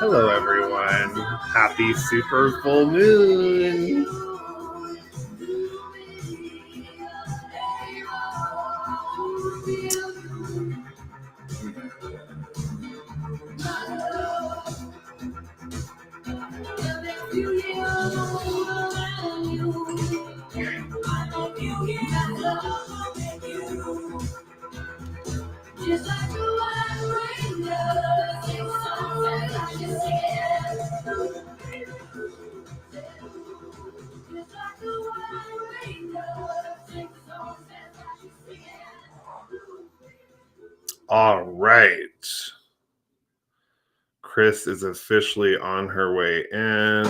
Hello, everyone. Happy super full moon. All right. Chris is officially on her way in.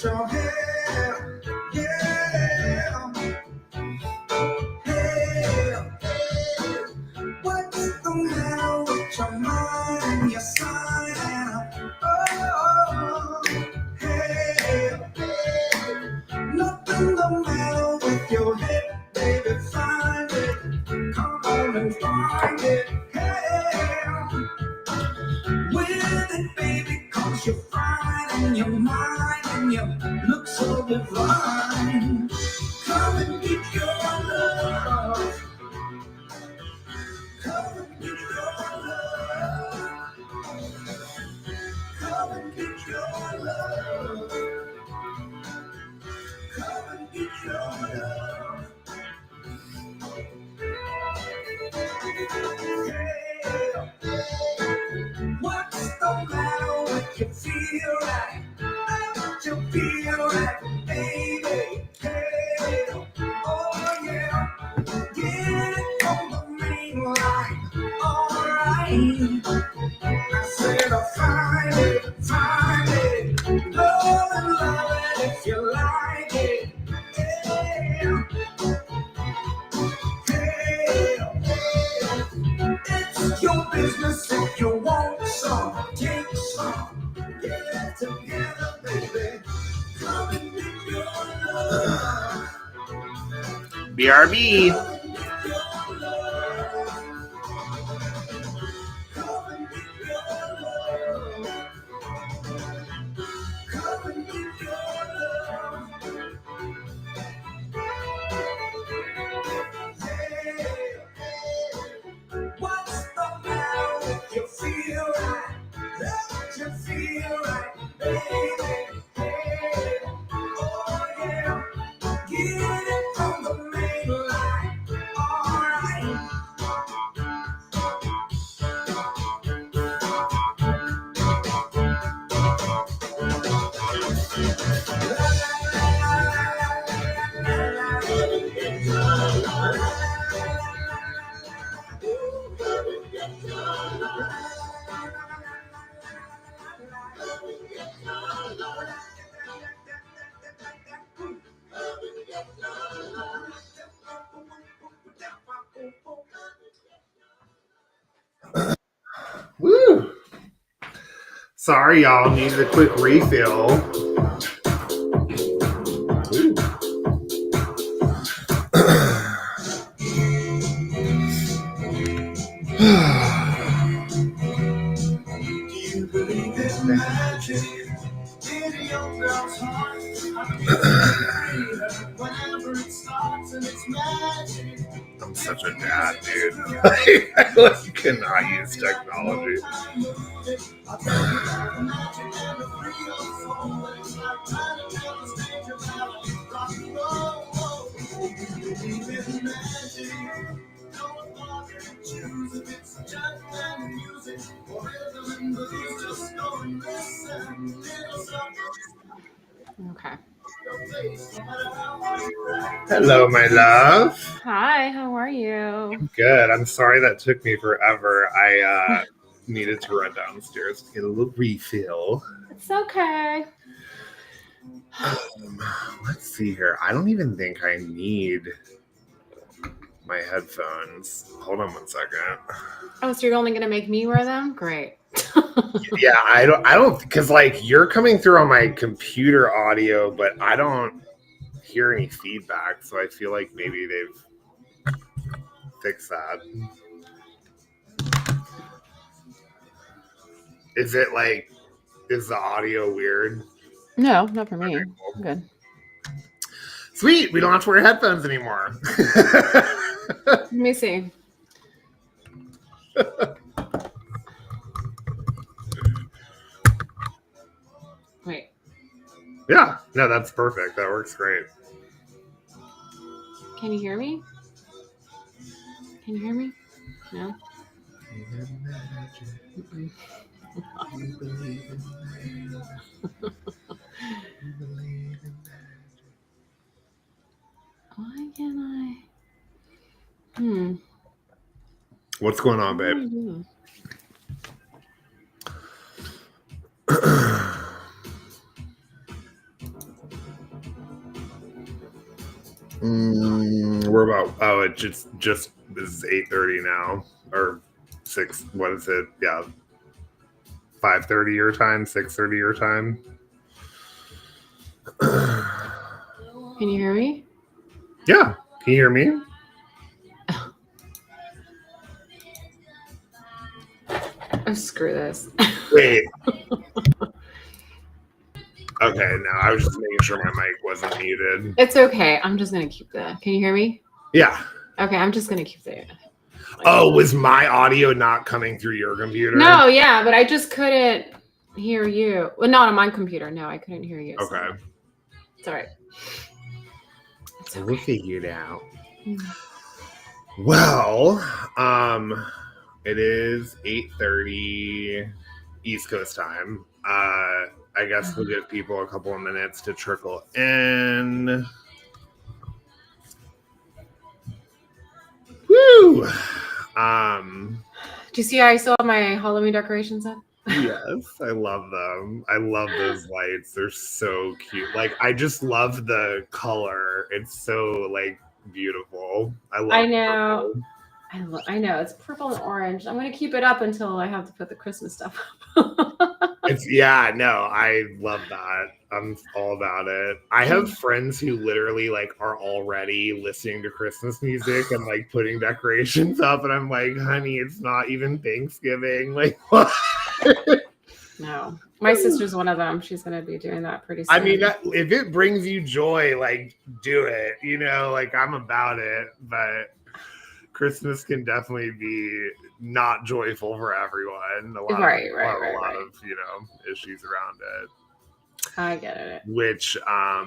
Your hair, yeah. Hey, what's the matter with your mind and your sign? Oh, hey, nothing the matter with your head, baby. Find it, come on and find it. Hey, with it, baby, 'cause you're fine and you're mine and you look so divine. Come and get your love. Come and get your love. Come and get your love. Come and get your love. Yeah. What's the matter with you? Feel right? Don't you feel right, baby? Hey, oh yeah. Get it on the main line. All right. I said I'll find it. Love it if you like it. Yeah. Hey, it's your business if you want some. Take some. Get it together, baby. Come and get your love. BRB. Come and get your love. Come and get your love. Come and get your love. Yeah. What's the matter with you? Feel right? Don't you feel right, baby? Hey, oh yeah. Get it from the main line. All right. Woo! Sorry, y'all. Needed a quick refill. Ooh. Do you believe in magic? In your girl's heart, whenever it starts and it's magic. I'm such a dad, dude. I cannot use technology. Okay. Hello, my love. Hi, how are you? Good. I'm sorry that took me forever. I needed to run downstairs to get a little refill. It's okay. Let's see here. I don't even think I need my headphones. Hold on one second. Oh, so you're only going to make me wear them? Great. Yeah, I don't, because like you're coming through on my computer audio, but I don't hear any feedback, so I feel like maybe they've fixed that. Is it like, is the audio weird? No, not for me. I'm good. Sweet, we don't have to wear headphones anymore. Let me see. Wait. Yeah, no, that's perfect. That works great. Can you hear me? Can you hear me? No. Mm-mm. Why can't I? What's going on, How do I babe? do this? We're about, oh, it just is 8:30 now, or 6, what is it? Yeah, 5:30 your time, 6:30 your time. Can you hear me? Yeah, can you hear me? Oh, screw this. Wait. Okay, no, I was just making sure my mic wasn't muted. It's okay. I'm just gonna keep the. Can you hear me? Yeah. Okay, I'm just gonna keep the. Like, Oh, was my audio not coming through your computer? No, yeah, but I just couldn't hear you. Well, not on my computer. No, I couldn't hear you. Okay. So it's all right. It's We'll okay. figure it out. Mm. Well, it is 8:30 East Coast time. I guess we'll give people a couple of minutes to trickle in. Woo! Do you see I still have my Halloween decorations up? Yes, I love them. I love those lights. They're so cute. Like, I just love the color. It's so like beautiful. I love I know. purple. I know. It's purple and orange. I'm gonna keep it up until I have to put the Christmas stuff up. Yeah, no, I love that. I'm all about it. I have friends who literally like are already listening to Christmas music and like putting decorations up, and I'm like, honey, it's not even Thanksgiving. Like, what? No, my sister's one of them. She's gonna be doing that pretty soon. I mean, if it brings you joy, like, do it. You know, like, I'm about it, but Christmas can definitely be not joyful for everyone. A lot of you know, issues around it. I get it. Which I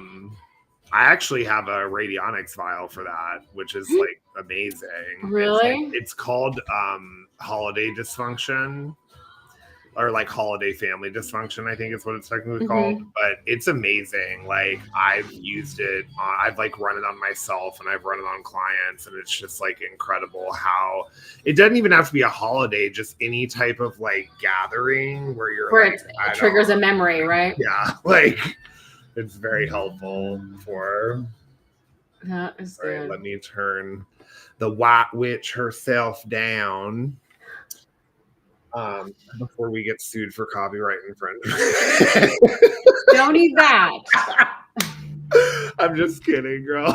actually have a radionics vial for that, which is like amazing. Really? It's called holiday dysfunction, or like holiday family dysfunction, I think is what it's technically called. But it's amazing. Like, I've used it, I've like run it on myself, and I've run it on clients, and it's just like incredible how it doesn't even have to be a holiday, just any type of like gathering where it triggers a memory, right? Yeah, like, it's very helpful for. That is good. Right, let me turn the White Witch herself down. Before we get sued for copyright infringement. Don't need that. I'm just kidding, girl.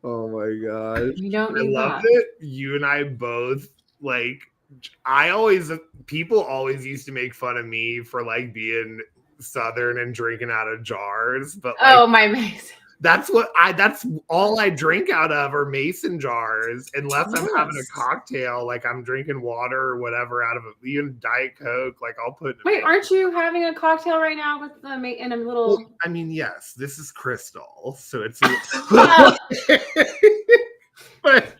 Oh my gosh. You don't need I love that. it. You and I both, like, people always used to make fun of me for like being Southern and drinking out of jars, but like, oh, my Mason. That's all I drink out of are mason jars, unless I'm having a cocktail, like I'm drinking water or whatever out of even Diet Coke. Like, I'll put. Wait, aren't you having a cocktail right now with the in a little? Well, I mean, yes, this is crystal, so it's. But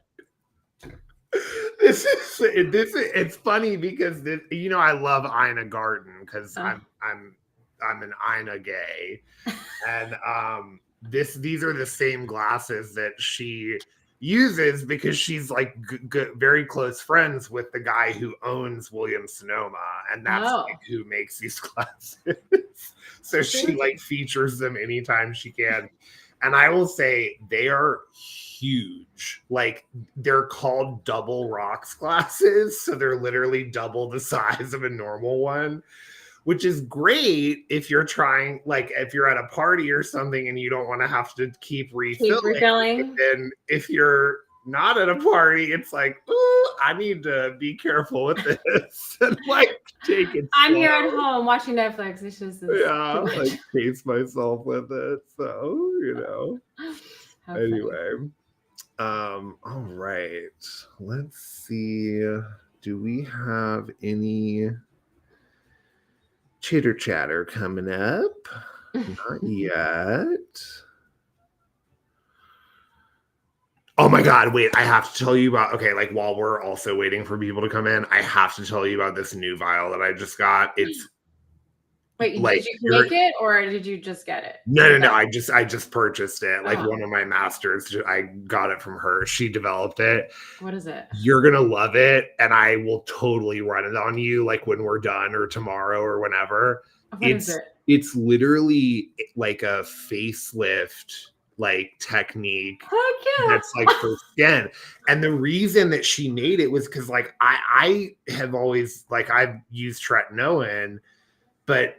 it's funny because this, you know, I love Ina Garten because I'm an Ina gay, and these are the same glasses that she uses because she's like very close friends with the guy who owns Williams Sonoma, and that's like who makes these glasses. So she like features them anytime she can. And I will say they are huge. Like they're called double rocks glasses. So they're literally double the size of a normal one, which is great if you're trying, like if you're at a party or something and you don't want to have to keep refilling. And if you're not at a party, it's like, ooh, I need to be careful with this and like take it. I'm here at home watching Netflix. It's just like pace myself with it. So, you know. Anyway. All right. Let's see. Do we have any chitter chatter coming up? Not yet. Oh my God, wait, I have to tell you about, okay, like while we're also waiting for people to come in, I have to tell you about this new vial that I just got. It's Wait, like, did you make it or did you just get it? No. I just purchased it. Like one of my masters, I got it from her. She developed it. What is it? You're going to love it. And I will totally run it on you like when we're done or tomorrow or whenever. What is it? It's literally like a facelift like technique that's like for skin. And the reason that she made it was because like I have always like I've used tretinoin, but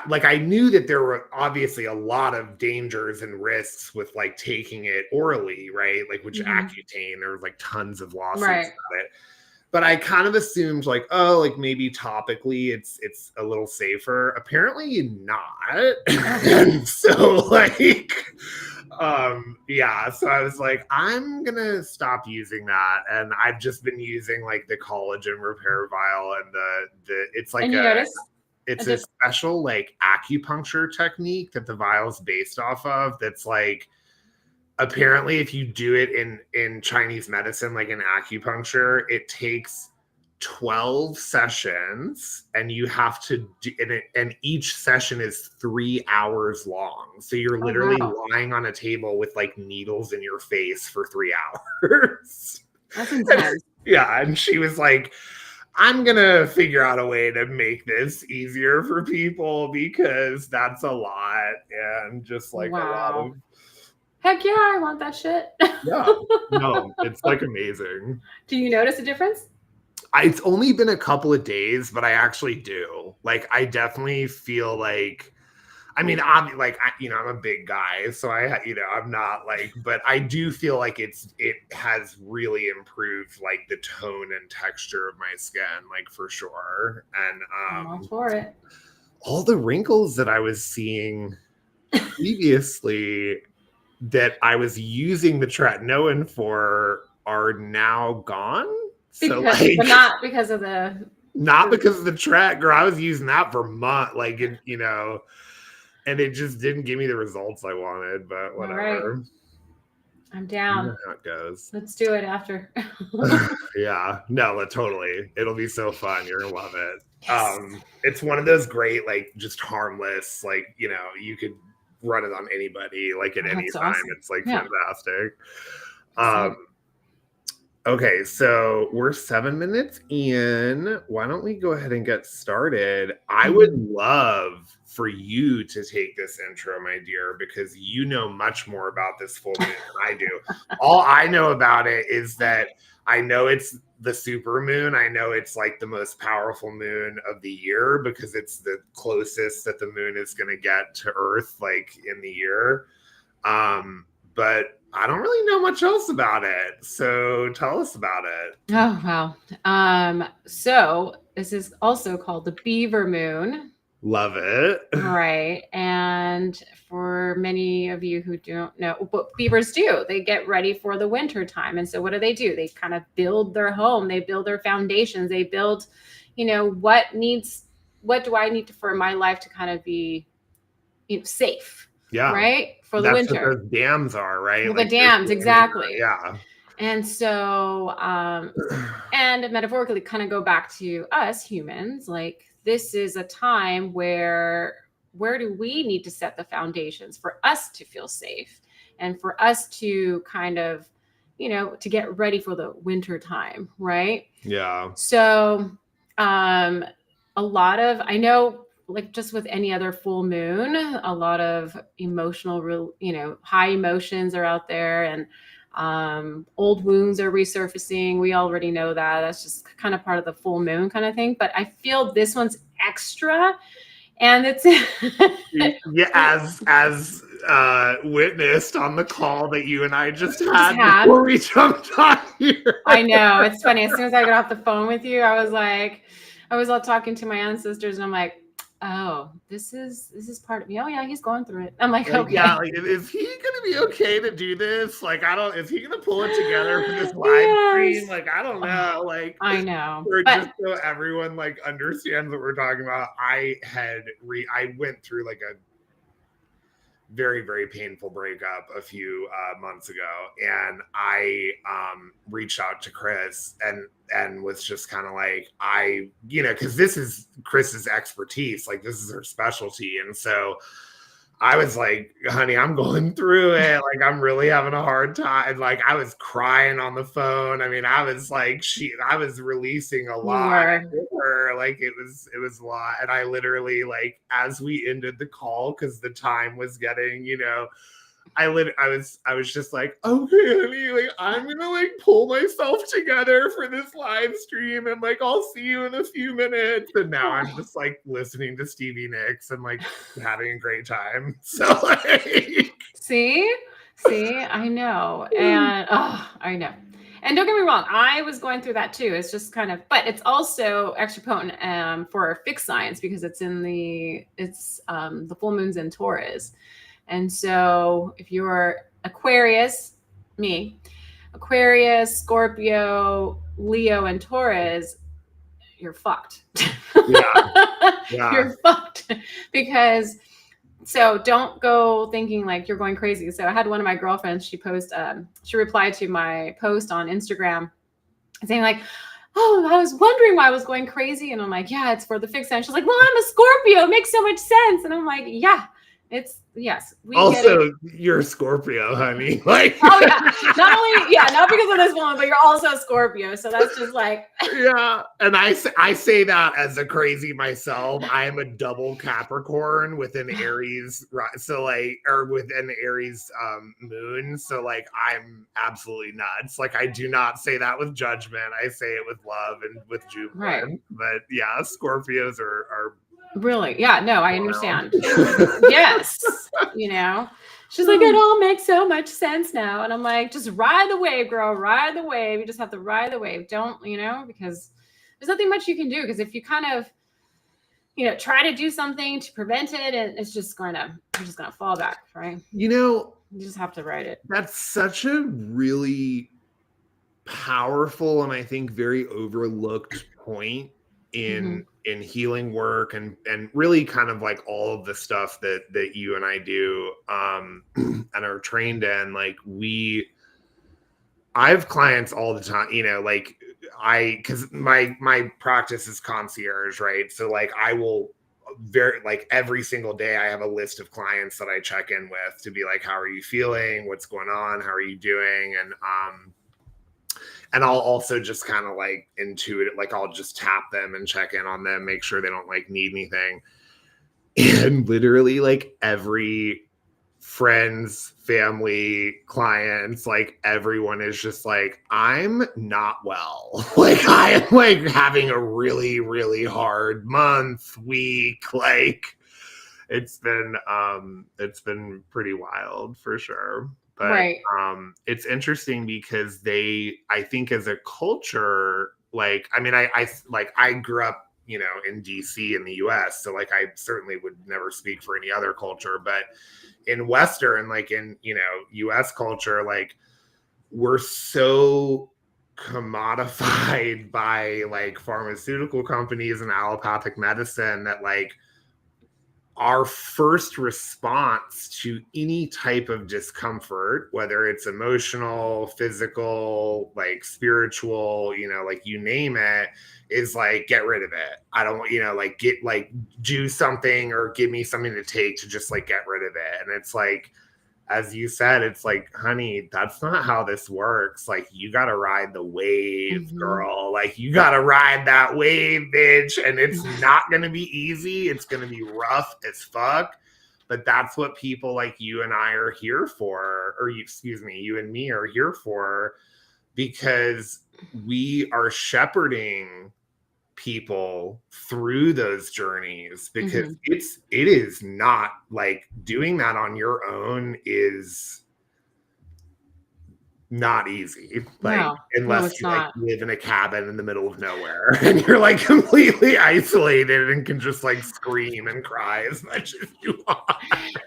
like I knew that there were obviously a lot of dangers and risks with like taking it orally, right? Like which Accutane, there was like tons of lawsuits about it. But I kind of assumed like, oh, like maybe topically it's a little safer. Apparently not. And so like, yeah. So I was like, I'm gonna stop using that, and I've just been using like the collagen repair vial and the it's like it's a special like acupuncture technique that the vial's based off of. That's like. Apparently, if you do it in Chinese medicine, like in acupuncture, it takes 12 sessions and you have to do it, and each session is 3 hours long. So you're literally lying on a table with like needles in your face for 3 hours. That's intense. Yeah. And she was like, I'm going to figure out a way to make this easier for people because that's a lot. And just like a lot of. Heck yeah, I want that shit. Yeah, no, it's like amazing. Do you notice a difference? It's only been a couple of days, but I actually do. Like, I definitely feel like, I mean, I'm like, I'm a big guy, so I'm not like, but I do feel like it has really improved like the tone and texture of my skin, like for sure. And I'm all for it. All the wrinkles that I was seeing previously that I was using the tretinoin for are now gone. So but not because of the tret, girl. I was using that for months, like and it just didn't give me the results I wanted. But whatever. Right. I'm down. You know how it goes. Let's do it after. Yeah, no, totally. It'll be so fun. You're gonna love it. Yes. It's one of those great, like just harmless, like you could run it on anybody like at any time. Awesome. It's like fantastic. Okay, so we're 7 minutes in. Why don't we go ahead and get started? I would love for you to take this intro, my dear, because you know much more about this full moon than I do. All I know about it is that I know it's the super moon. I know it's like the most powerful moon of the year because it's the closest that the moon is going to get to Earth, like in the year. But I don't really know much else about it. So tell us about it. Oh, wow. So this is also called the beaver moon. Love it. Right. And for many of you who don't know what beavers do, they get ready for the winter time. And so what do? They kind of build their home. They build their foundations. They build, what do I need for my life to kind of be safe? Yeah. Right. For the winter. That's what those dams are, right? Well, like the dams, exactly. Yeah. And so, and metaphorically kind of go back to us humans, like this is a time where do we need to set the foundations for us to feel safe and for us to kind of, to get ready for the winter time. Right. Yeah. So, I know like just with any other full moon, a lot of emotional, high emotions are out there, and old wounds are resurfacing. We already know that. That's just kind of part of the full moon kind of thing. But I feel this one's extra, and it's Yeah, as witnessed on the call that you and I just had before we jumped on here. I know, it's funny. As soon as I got off the phone with you, I was all talking to my ancestors, and I'm like, oh, this is part of me. Oh yeah, he's going through it. I'm like, okay. Yeah, like, is he gonna be okay to do this? Like, is he gonna pull it together for this live stream? Like, I don't know. Like, I know. Just so everyone like understands what we're talking about, I went through like a very, very painful breakup a few months ago, and I reached out to Chris and was just kind of like, because this is Chris's expertise, like this is her specialty, and so I was like, honey, I'm going through it. Like, I'm really having a hard time. Like, I was crying on the phone. I mean, I was like, I was releasing a lot with her. Like, it was a lot. And I literally, like, as we ended the call, because the time was getting, I was just like, okay, honey, like, I'm gonna like pull myself together for this live stream, and like I'll see you in a few minutes. And now I'm just like listening to Stevie Nicks and like having a great time. So like, see, I know, and I know. And don't get me wrong, I was going through that too. It's just kind of, but it's also extra potent for fixed signs, because it's the full moon's in Taurus. And so if you're Aquarius, Scorpio, Leo, and Taurus, you're fucked. Yeah. You're fucked, because so don't go thinking like you're going crazy. So I had one of my girlfriends, she replied to my post on Instagram saying like, oh, I was wondering why I was going crazy. And I'm like, yeah, it's for the fixed sign. She's like, well, I'm a Scorpio. It makes so much sense. And I'm like, yeah. Yes. Also, you're a Scorpio, honey. Like, oh yeah, not because of this woman, but you're also a Scorpio. So that's just like, yeah. And I say that as a crazy myself. I am a double Capricorn with an Aries, so like, or with an Aries moon. So like, I'm absolutely nuts. Like, I do not say that with judgment. I say it with love and with jubilance. Right. But yeah, Scorpios are really, yeah, no, I understand. Yes, she's like, it all makes so much sense now, and I'm like, just ride the wave, girl, ride the wave. You just have to ride the wave. Don't, because there's nothing much you can do. Because if you kind of, try to do something to prevent it, and you're just gonna fall back, right? You just have to ride it. That's such a really powerful and I think very overlooked point in healing work and really kind of like all of the stuff that you and I do and are trained in. Like I have clients all the time, like because my practice is concierge, right? So like I will every single day I have a list of clients that I check in with to be like, how are you feeling? What's going on? How are you doing? And I'll also just kind of like intuit it. Like I'll just tap them and check in on them, make sure they don't like need anything. And literally like every friends, family, clients, like everyone is just like, I'm not well. Like I am like having a really, really hard month, week. Like it's been pretty wild for sure. But right. It's interesting because I think as a culture, like, I mean, I grew up, in DC in the US. So like, I certainly would never speak for any other culture, but in Western, like in, US culture, like we're so commodified by like pharmaceutical companies and allopathic medicine that like, our first response to any type of discomfort, whether it's emotional, physical, like spiritual, like you name it, is like, get rid of it. I don't, like get like do something or give me something to take to just like get rid of it. And it's like, as you said, it's like, honey, that's not how this works. Like, you got to ride the wave, girl. Like, you got to ride that wave, bitch. And it's not going to be easy. It's going to be rough as fuck. But that's what people like you and I are here for, or excuse me, you and me are here for, because we are shepherding people through those journeys, because it is not like doing that on your own is not easy. Like, unless you like live in a cabin in the middle of nowhere and you're like completely isolated and can just like scream and cry as much as you want.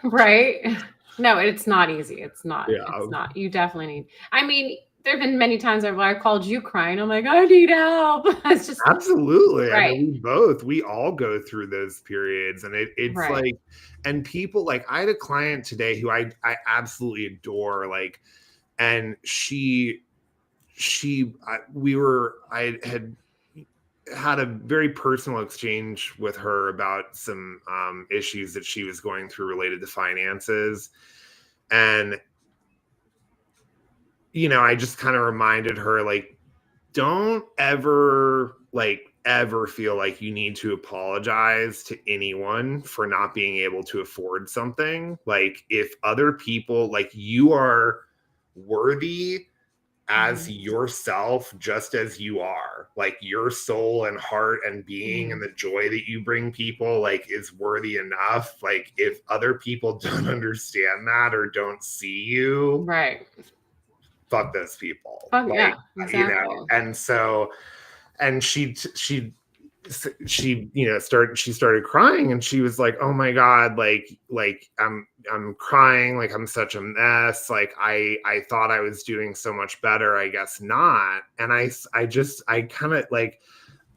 Right. No, it's not easy. It's not. Yeah. It's not. You definitely need. I mean, there have been many times where I called you crying. I'm like, I need help. It's just absolutely. Right. I mean, we all go through those periods, and it's right. Like, and people like, I had a client today who I absolutely adore, like, and I had a very personal exchange with her about some issues that she was going through related to finances. And, you know, I just kind of reminded her, like, don't ever feel like you need to apologize to anyone for not being able to afford something. Like, if other people, like, you are worthy as yourself, just as you are. Like, your soul and heart and being and the joy that you bring people, like, is worthy enough. Like, if other people don't understand that or don't see you, right, fuck those people. Like, yeah, exactly. You know, and so, and she you know, started crying, and she was like, oh my God, like I'm crying, like I'm such a mess, like I thought I was doing so much better, I guess not. And I kind of, like,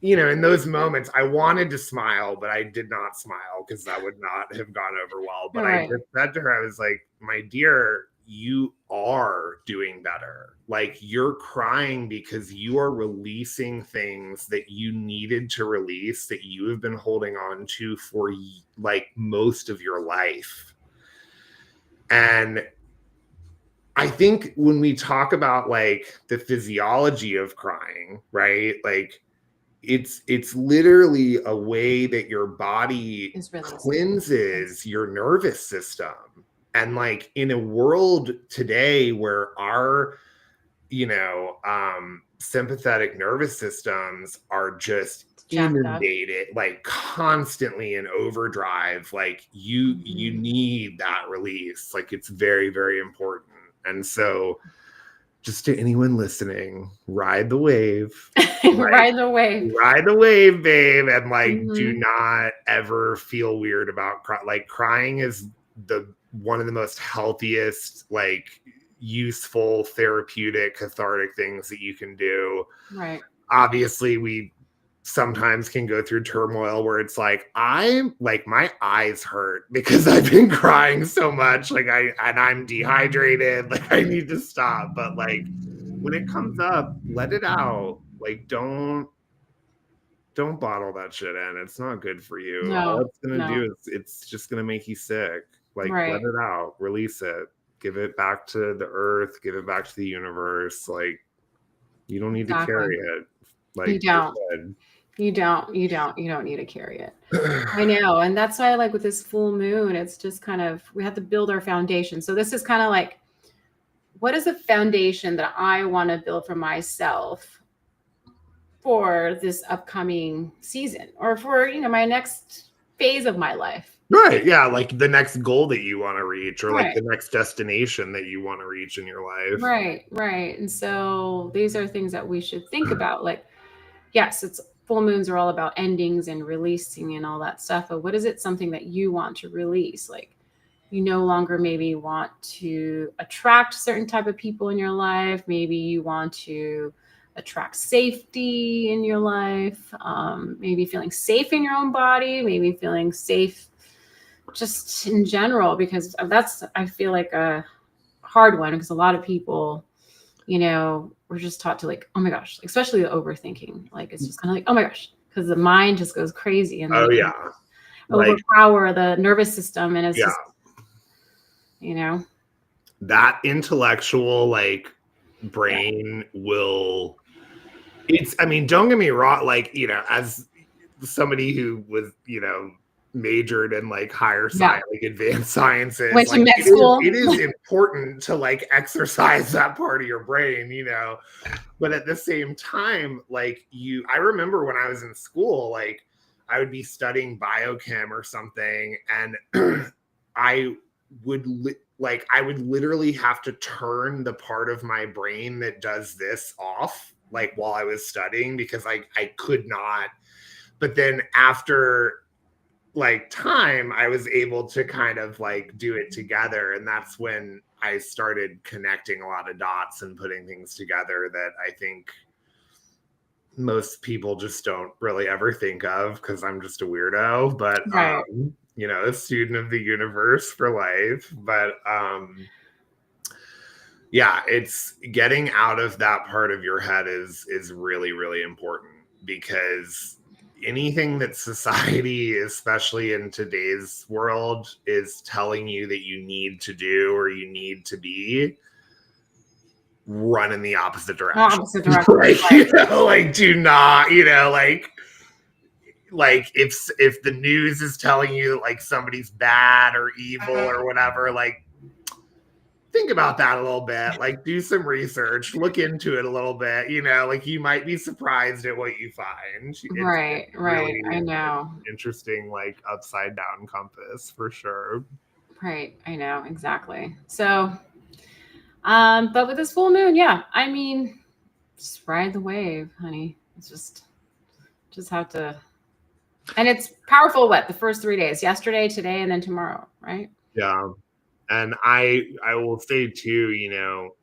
you know, in those moments I wanted to smile, but I did not smile because that would not have gone over well. But right. I just said to her, I was like, my dear, you are doing better. Like, you're crying because you are releasing things that you needed to release, that you have been holding on to for like most of your life. And I think when we talk about like the physiology of crying, right? Like, it's literally a way that your body cleanses your nervous system. And like, in a world today where our, you know, sympathetic nervous systems are just inundated, like constantly in overdrive, like you need that release. Like, it's very, very important. And so, just to anyone listening, ride the wave. Ride the wave. Ride the wave, babe. And like, do not ever feel weird about like, crying is one of the most healthiest, like, useful, therapeutic, cathartic things that you can do. Right. Obviously, we sometimes can go through turmoil where it's like, I'm like, my eyes hurt because I've been crying so much, like I'm dehydrated, like I need to stop. But like, when it comes up, let it out. Like, don't bottle that shit in. It's not good for you. No, all it's gonna do is it's just gonna make you sick. Like, let it out, release it, give it back to the earth, give it back to the universe. Like, you don't need to carry it. Like, you don't need to carry it. I know. And that's why, like, with this full moon, it's just kind of, we have to build our foundation. So this is kind of like, what is the foundation that I want to build for myself for this upcoming season, or for, you know, my next phase of my life? Right. Yeah. Like the next goal that you want to reach, or like the next destination that you want to reach in your life. Right. Right. And so these are things that we should think about. Like, yes, it's full moons are all about endings and releasing and all that stuff. But what is it, something that you want to release? Like, you no longer maybe want to attract certain type of people in your life. Maybe you want to attract safety in your life. Maybe feeling safe in your own body, maybe feeling safe just in general, because that's, I feel like, a hard one, because a lot of people, you know, we're just taught to, like, oh my gosh, especially the overthinking. Like, it's just kind of like, oh my gosh, because the mind just goes crazy and overpower the nervous system. And it's just, you know, that intellectual like brain will, it's, I mean, don't get me wrong, like, you know, as somebody who was, you know, majored in like higher science, like advanced sciences, Went to like med school. it is important to like exercise that part of your brain, you know. But at the same time, like I remember when I was in school, like I would be studying biochem or something, and I would I would literally have to turn the part of my brain that does this off, like while I was studying, because I could not. But then after like time, I was able to kind of like do it together, and that's when I started connecting a lot of dots and putting things together that I think most people just don't really ever think of, because I'm just a weirdo. But Right. you know, a student of the universe for life. But yeah, it's getting out of that part of your head is really, really important, because anything that society, especially in today's world, is telling you that you need to do or you need to be, run in the opposite direction. Opposite direction. Like, you know, like do not, you know, like if the news is telling you that like somebody's bad or evil or whatever, like think about that a little bit, like do some research, look into it a little bit, you know, like you might be surprised at what you find. It's Right. really I know. interesting, like upside down compass for sure. Right. I know. Exactly. So, but with this full moon, yeah, I mean, just ride the wave, honey. It's just have to, and it's powerful. What, the first 3 days, yesterday, today, and then tomorrow, right? Yeah. And I will say too, you know,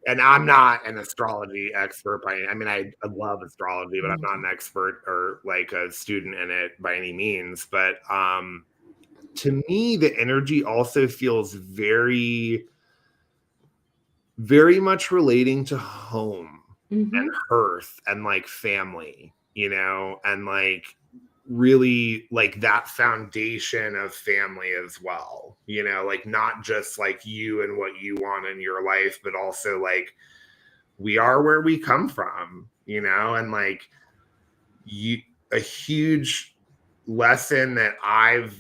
and I'm not an astrology expert I mean, I love astrology, but I'm not an expert or like a student in it by any means. But to me, the energy also feels very, very much relating to home and hearth and like family, you know, and like really like that foundation of family as well, you know, like not just like you and what you want in your life, but also like we are where we come from, you know. And like a huge lesson that I've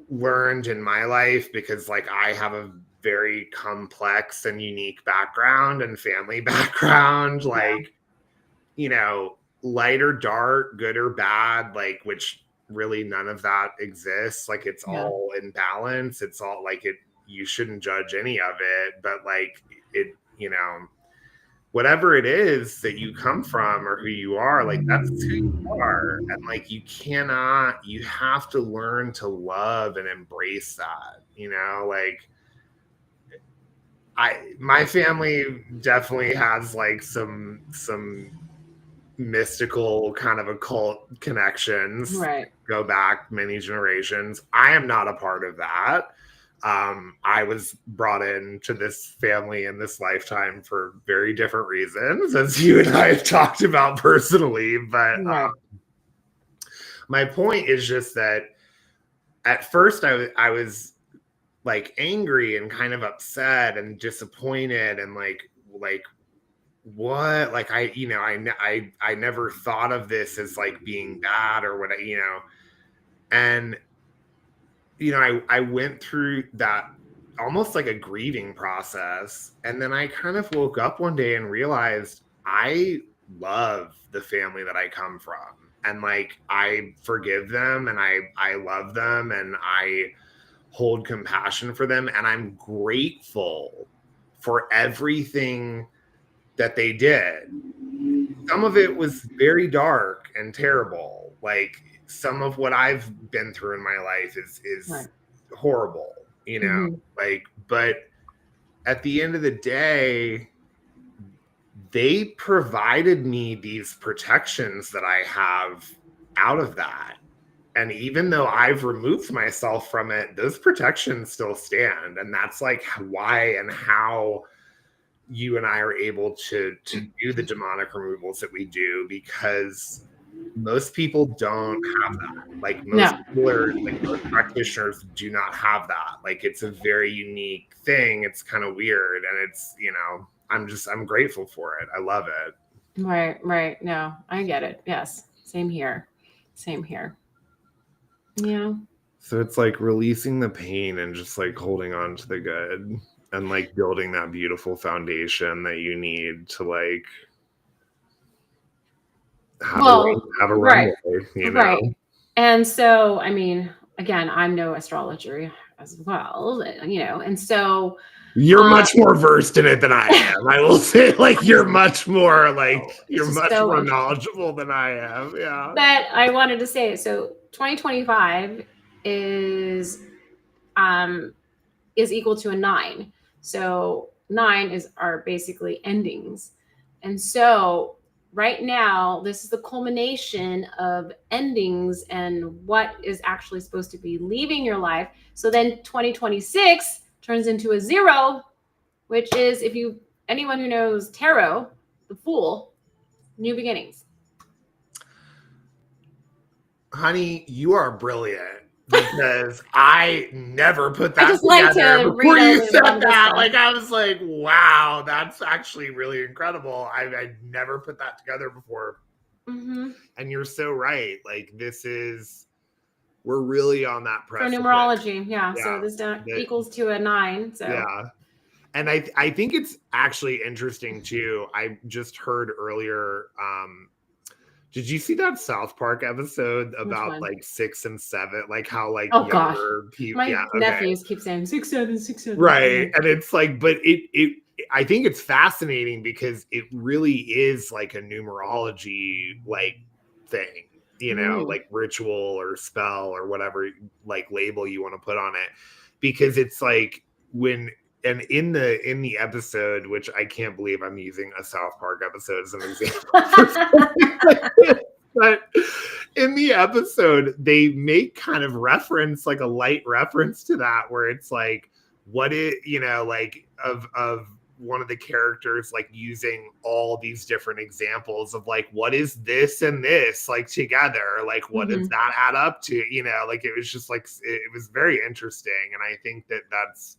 learned in my life, because like I have a very complex and unique background and family background, like, you know, light or dark, good or bad, like, which really none of that exists. Like it's all in balance. It's all like you shouldn't judge any of it, but like it, you know, whatever it is that you come from or who you are, like that's who you are. And like you have to learn to love and embrace that, you know. Like my family definitely has like some mystical kind of occult connections, Right. go back many generations. I am not a part of that. I was brought into this family in this lifetime for very different reasons, as you and I have talked about personally. But my point is just that at first I was like angry and kind of upset and disappointed and like what, like I never thought of this as like being bad or what, you know. And you know, I went through that almost like a grieving process. And then I kind of woke up one day and realized I love the family that I come from. And like I forgive them and I love them and I hold compassion for them. And I'm grateful for everything that they did. Some of it was very dark and terrible. Like some of what I've been through in my life is horrible, you know, like, but at the end of the day, they provided me these protections that I have out of that. And even though I've removed myself from it, those protections still stand. And that's like why and how you and I are able to do the demonic removals that we do, because most people don't have that. Like most No. people are like most practitioners do not have that. Like it's a very unique thing. It's kind of weird, and it's I'm grateful for it. I love it. Right. No, I get it. Yes, same here. Yeah. So it's like releasing the pain and just like holding on to the good and like building that beautiful foundation that you need to like have a runway, Right. And so, I mean, again, I'm no astrologer as well, and so you're much more versed in it than I am. I will say, like, you're much more knowledgeable than I am. Yeah. But I wanted to say, so 2025 is equal to a 9. So 9 are basically endings. And so right now, this is the culmination of endings and what is actually supposed to be leaving your life. So then 2026 turns into a 0, which is, anyone who knows tarot, the Fool, new beginnings. Honey, you are brilliant. Because I never put that together before you said that. Like, I was like, wow, that's actually really incredible. I never put that together before. Mm-hmm. And you're so right. Like, we're really on that precipice. For numerology, yeah. So this equals to a 9. So yeah. And I think it's actually interesting too. I just heard earlier, did you see that South Park episode about like 6 and 7? Like how like younger people. My nephews keep saying 6, 7, 6, 7. Right. And it's like, but I think it's fascinating because it really is like a numerology like thing, like ritual or spell or whatever like label you want to put on it. Because it's like and in the episode, which I can't believe I'm using a South Park episode as an example, but in the episode, they make kind of reference, like a light reference to that, where it's like, what it, like of one of the characters, like using all these different examples of like, what is this and this like together? Like, what does that add up to? Like, it was just like, it was very interesting. And I think that's,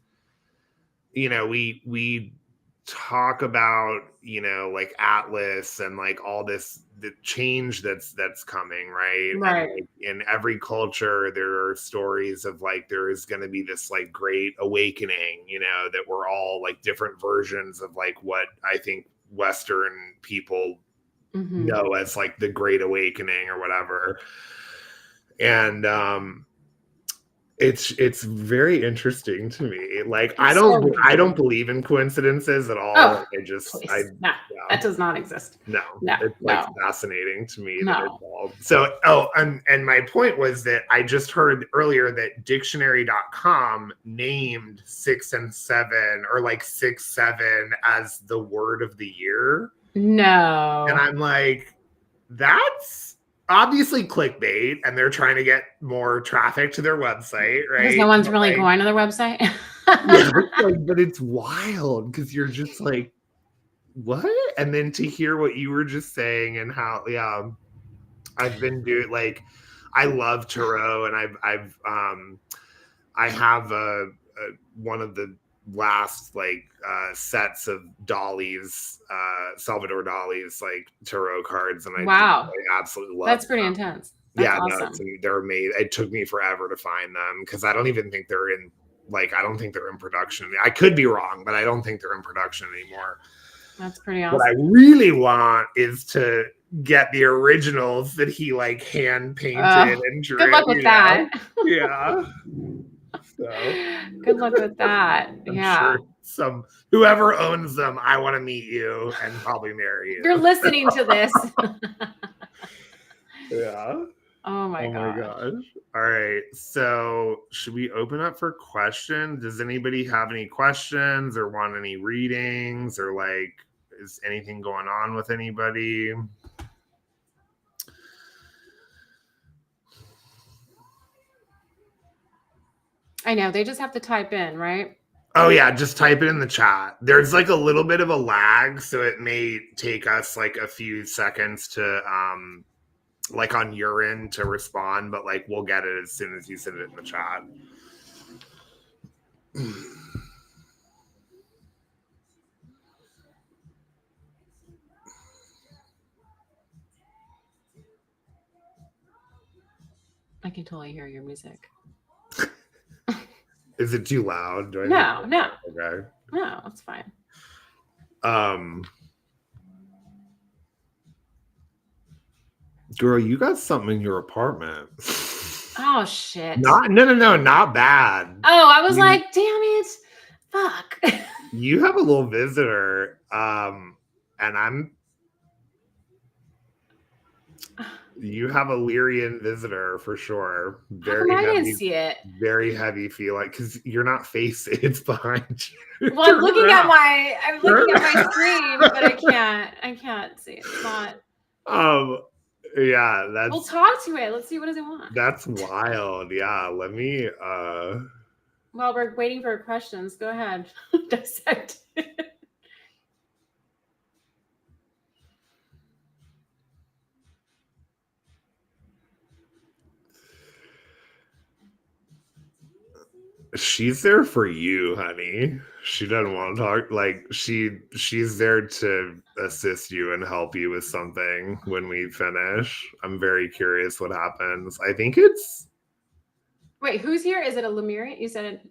we talk about, like Atlas and like all this, the change that's coming, right? And, like, in every culture, there are stories of like, there is going to be this like great awakening, that we're all like different versions of like what I think Western people know as like the Great Awakening or whatever. And, it's very interesting to me. Like, I don't believe in coincidences at all. Oh, that does not exist. No, it's like fascinating to me that it's all. So, and my point was that I just heard earlier that dictionary.com named 6 and 7 or like 6, 7 as the word of the year. No. And I'm like, that's obviously clickbait, and they're trying to get more traffic to their website, right? Because no one's really going to their website. But it's wild because you're just like, what? And then to hear what you were just saying and how, I've been doing, like, I love tarot, and I have one of the last sets of Dali's, Salvador Dali's like tarot cards, and I absolutely love. That's pretty intense. That's awesome. They're made. It took me forever to find them because I don't even think they're in. Like, I don't think they're in production. I could be wrong, but I don't think they're in production anymore. That's pretty awesome. What I really want is to get the originals that he like hand painted and drew. Good luck with that. Yeah. So good luck with that. I'm sure whoever owns them, I want to meet you and probably marry you. You're listening to this. Yeah. Oh my gosh. All right. So should we open up for questions? Does anybody have any questions or want any readings, or like, is anything going on with anybody? I know, they just have to type in, right? Oh yeah, just type it in the chat. There's like a little bit of a lag, so it may take us like a few seconds to like on your end to respond, but like we'll get it as soon as you send it in the chat. I can totally hear your music. Is it too loud? Do I No. Okay. No, it's fine. Girl, you got something in your apartment. Oh shit. No, not bad. Oh, I was like, damn it. Fuck. You have a little visitor. And you have a Lyrian visitor for sure. How come I didn't see it? Very heavy feeling because you're not facing, it's behind you. Well, I'm looking at my screen, but I can't see it. It's not. Yeah, that's. We'll talk to it. Let's see, what does it want? That's wild. Yeah, let me. While we're waiting for questions, go ahead. Dissect it. She's there for you, honey. She doesn't want to talk. Like she's there to assist you and help you with something when we finish. I'm very curious what happens. I think it's. Wait, who's here? Is it a Lemurian? You said it.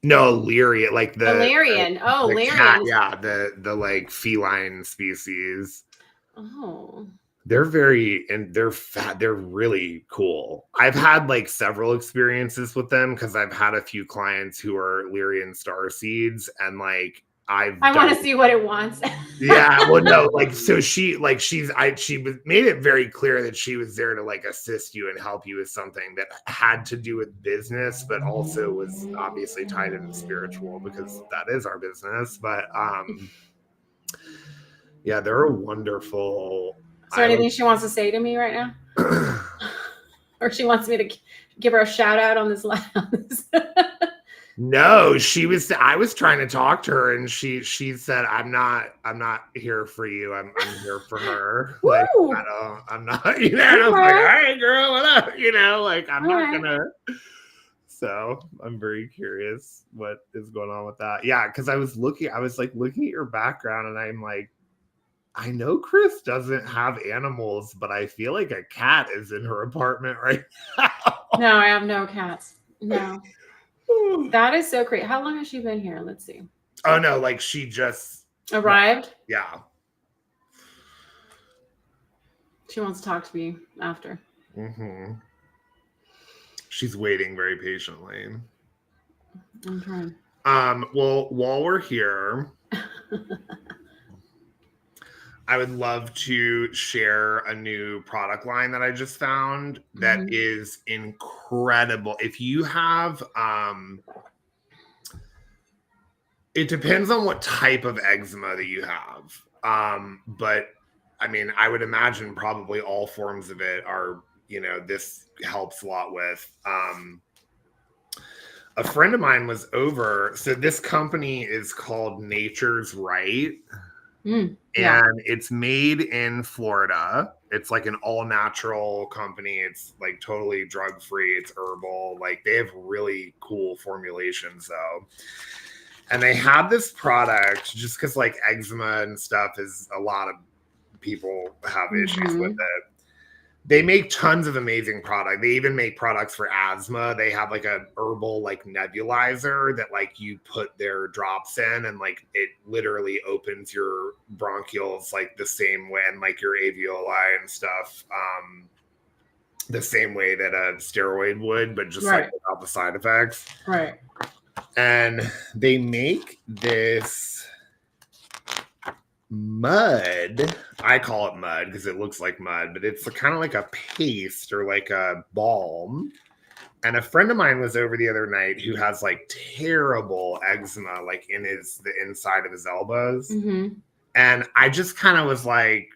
No, Lyrian, like the Lyrian. Oh, the Lyrian. Cat, yeah, the like feline species. Oh. They're they're fat. They're really cool. I've had like several experiences with them because I've had a few clients who are Lyrian starseeds, and like I want to see what it wants. Yeah, well, no, like so she made it very clear that she was there to like assist you and help you with something that had to do with business, but also was obviously tied into spiritual because that is our business. But yeah, they're a wonderful. Is there anything she wants to say to me right now? Or she wants me to give her a shout out on this live? No, I was trying to talk to her and she said, I'm not here for you. I'm here for her. Like, I'm not, you know, I was like, all right, girl, what up? You know, like I'm not gonna. So I'm very curious what is going on with that. Yeah, because I was looking at your background and I'm like, I know Chris doesn't have animals, but I feel like a cat is in her apartment right now. No, I have no cats. No. That is so great. How long has she been here? Let's see. Oh no, like she just arrived. Yeah. She wants to talk to me after. Mm-hmm. She's waiting very patiently. I'm trying. Well, while we're here, I would love to share a new product line that I just found that is incredible. If you have, it depends on what type of eczema that you have. But I mean, I would imagine probably all forms of it are, you know, this helps a lot with. A friend of mine was over. So this company is called Nature's Right. And it's made in Florida. It's like an all natural company. It's like totally drug free. It's herbal. Like they have really cool formulations though. And they had this product just because like eczema and stuff is a lot of people have issues with it. They make tons of amazing product. They even make products for asthma. They have like a herbal like nebulizer that like you put their drops in and like it literally opens your bronchioles like the same way and like your alveoli and stuff the same way that a steroid would, but just like without the side effects. Right. And they make this mud. I call it mud because it looks like mud, but it's kind of like a paste or like a balm. And a friend of mine was over the other night who has like terrible eczema, like in the inside of his elbows. And I just kind of was like,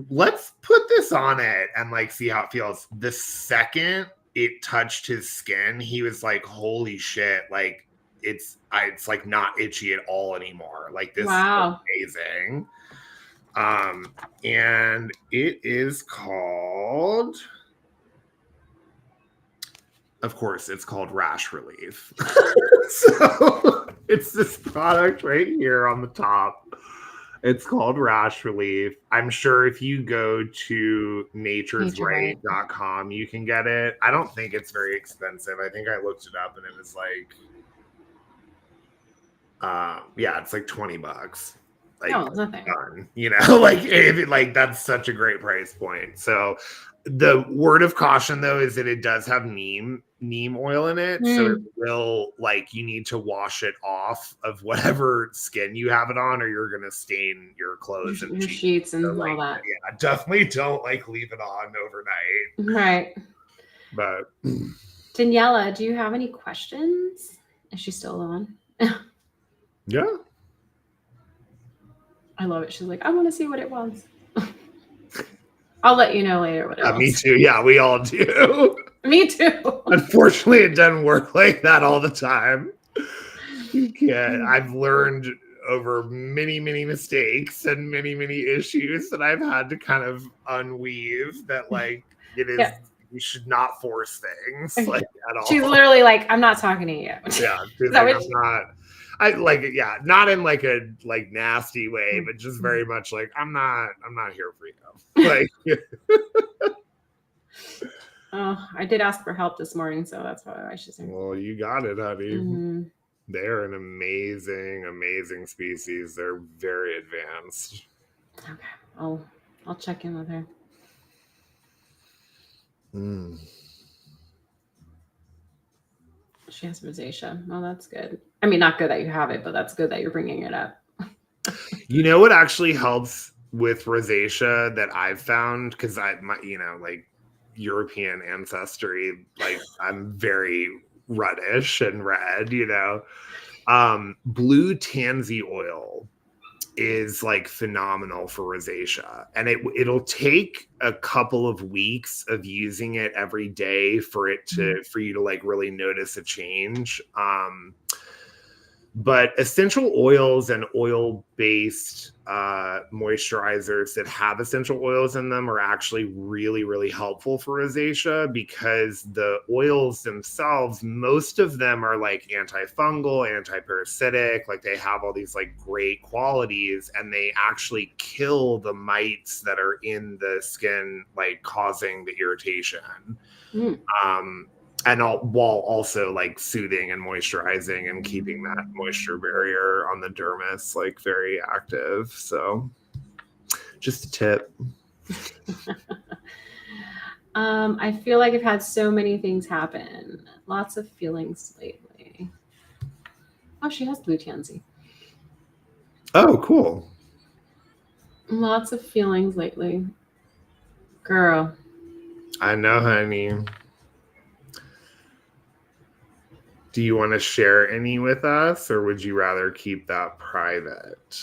let's put this on it and like see how it feels. The second it touched his skin, he was like, holy shit, like it's like not itchy at all anymore. Like this is amazing. And it is called, of course, it's called Rash Relief. So it's this product right here on the top. It's called Rash Relief. I'm sure if you go to naturesright.com, you can get it. I don't think it's very expensive. I think I looked it up and it was like, yeah, it's like $20. Like, no, nothing. Done, you know, like that's such a great price point. So the word of caution though is that it does have neem oil in it, so it will, like, you need to wash it off of whatever skin you have it on, or you're gonna stain your clothes and your sheets and so, all like, that. Yeah, definitely don't like leave it on overnight. Right. But Daniela, do you have any questions? Is she still on? Yeah. I love it. She's like, I want to see what it was. I'll let you know later what it was. Me too. Yeah, we all do. Me too. Unfortunately, it doesn't work like that all the time. You can't. I've learned over many, many mistakes and many, many issues that I've had to kind of unweave that, like, it is, you should not force things, like, at all. She's literally like, I'm not talking to you. Yeah. She's like, I'm not. I like it, yeah, not in like a like nasty way, but just very much like I'm not here for you. Like, oh, I did ask for help this morning, so that's why she's here. Well, you got it, honey. They're an amazing species. They're very advanced. Okay, I'll check in with her. She has rosacea. Well, that's good. I mean, not good that you have it, but that's good that you're bringing it up. You know what actually helps with rosacea that I've found, because like European ancestry, like I'm very reddish and red, you know. Blue tansy oil is like phenomenal for rosacea, and it'll take a couple of weeks of using it every day for you to like really notice a change. But essential oils and oil-based moisturizers that have essential oils in them are actually really, really helpful for rosacea, because the oils themselves, most of them are like antifungal, antiparasitic, like they have all these like great qualities, and they actually kill the mites that are in the skin, like causing the irritation. And while also like soothing and moisturizing and keeping that moisture barrier on the dermis like very active. So just a tip. I feel like I've had so many things happen. Lots of feelings lately. Oh, she has blue tansy. Oh, cool. Lots of feelings lately. Girl. I know, honey. Do you want to share any with us, or would you rather keep that private?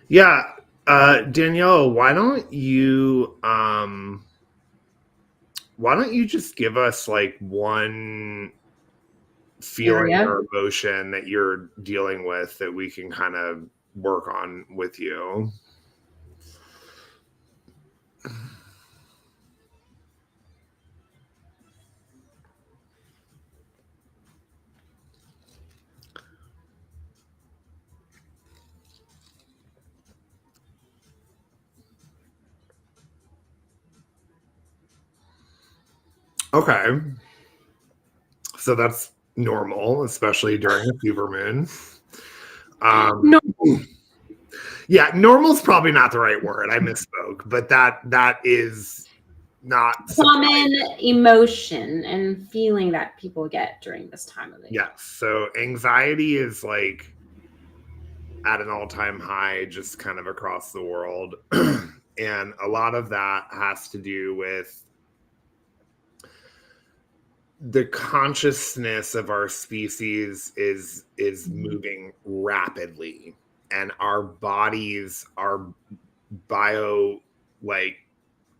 Yeah, Danielle, why don't you just give us like one feeling or emotion that you're dealing with that we can kind of work on with you? Okay. So that's normal, especially during a supermoon. No. Yeah, normal's probably not the right word. I misspoke, but that is not common emotion and feeling that people get during this time of the year. Yes. So anxiety is like at an all-time high, just kind of across the world. And a lot of that has to do with the consciousness of our species is moving rapidly. and our bodies are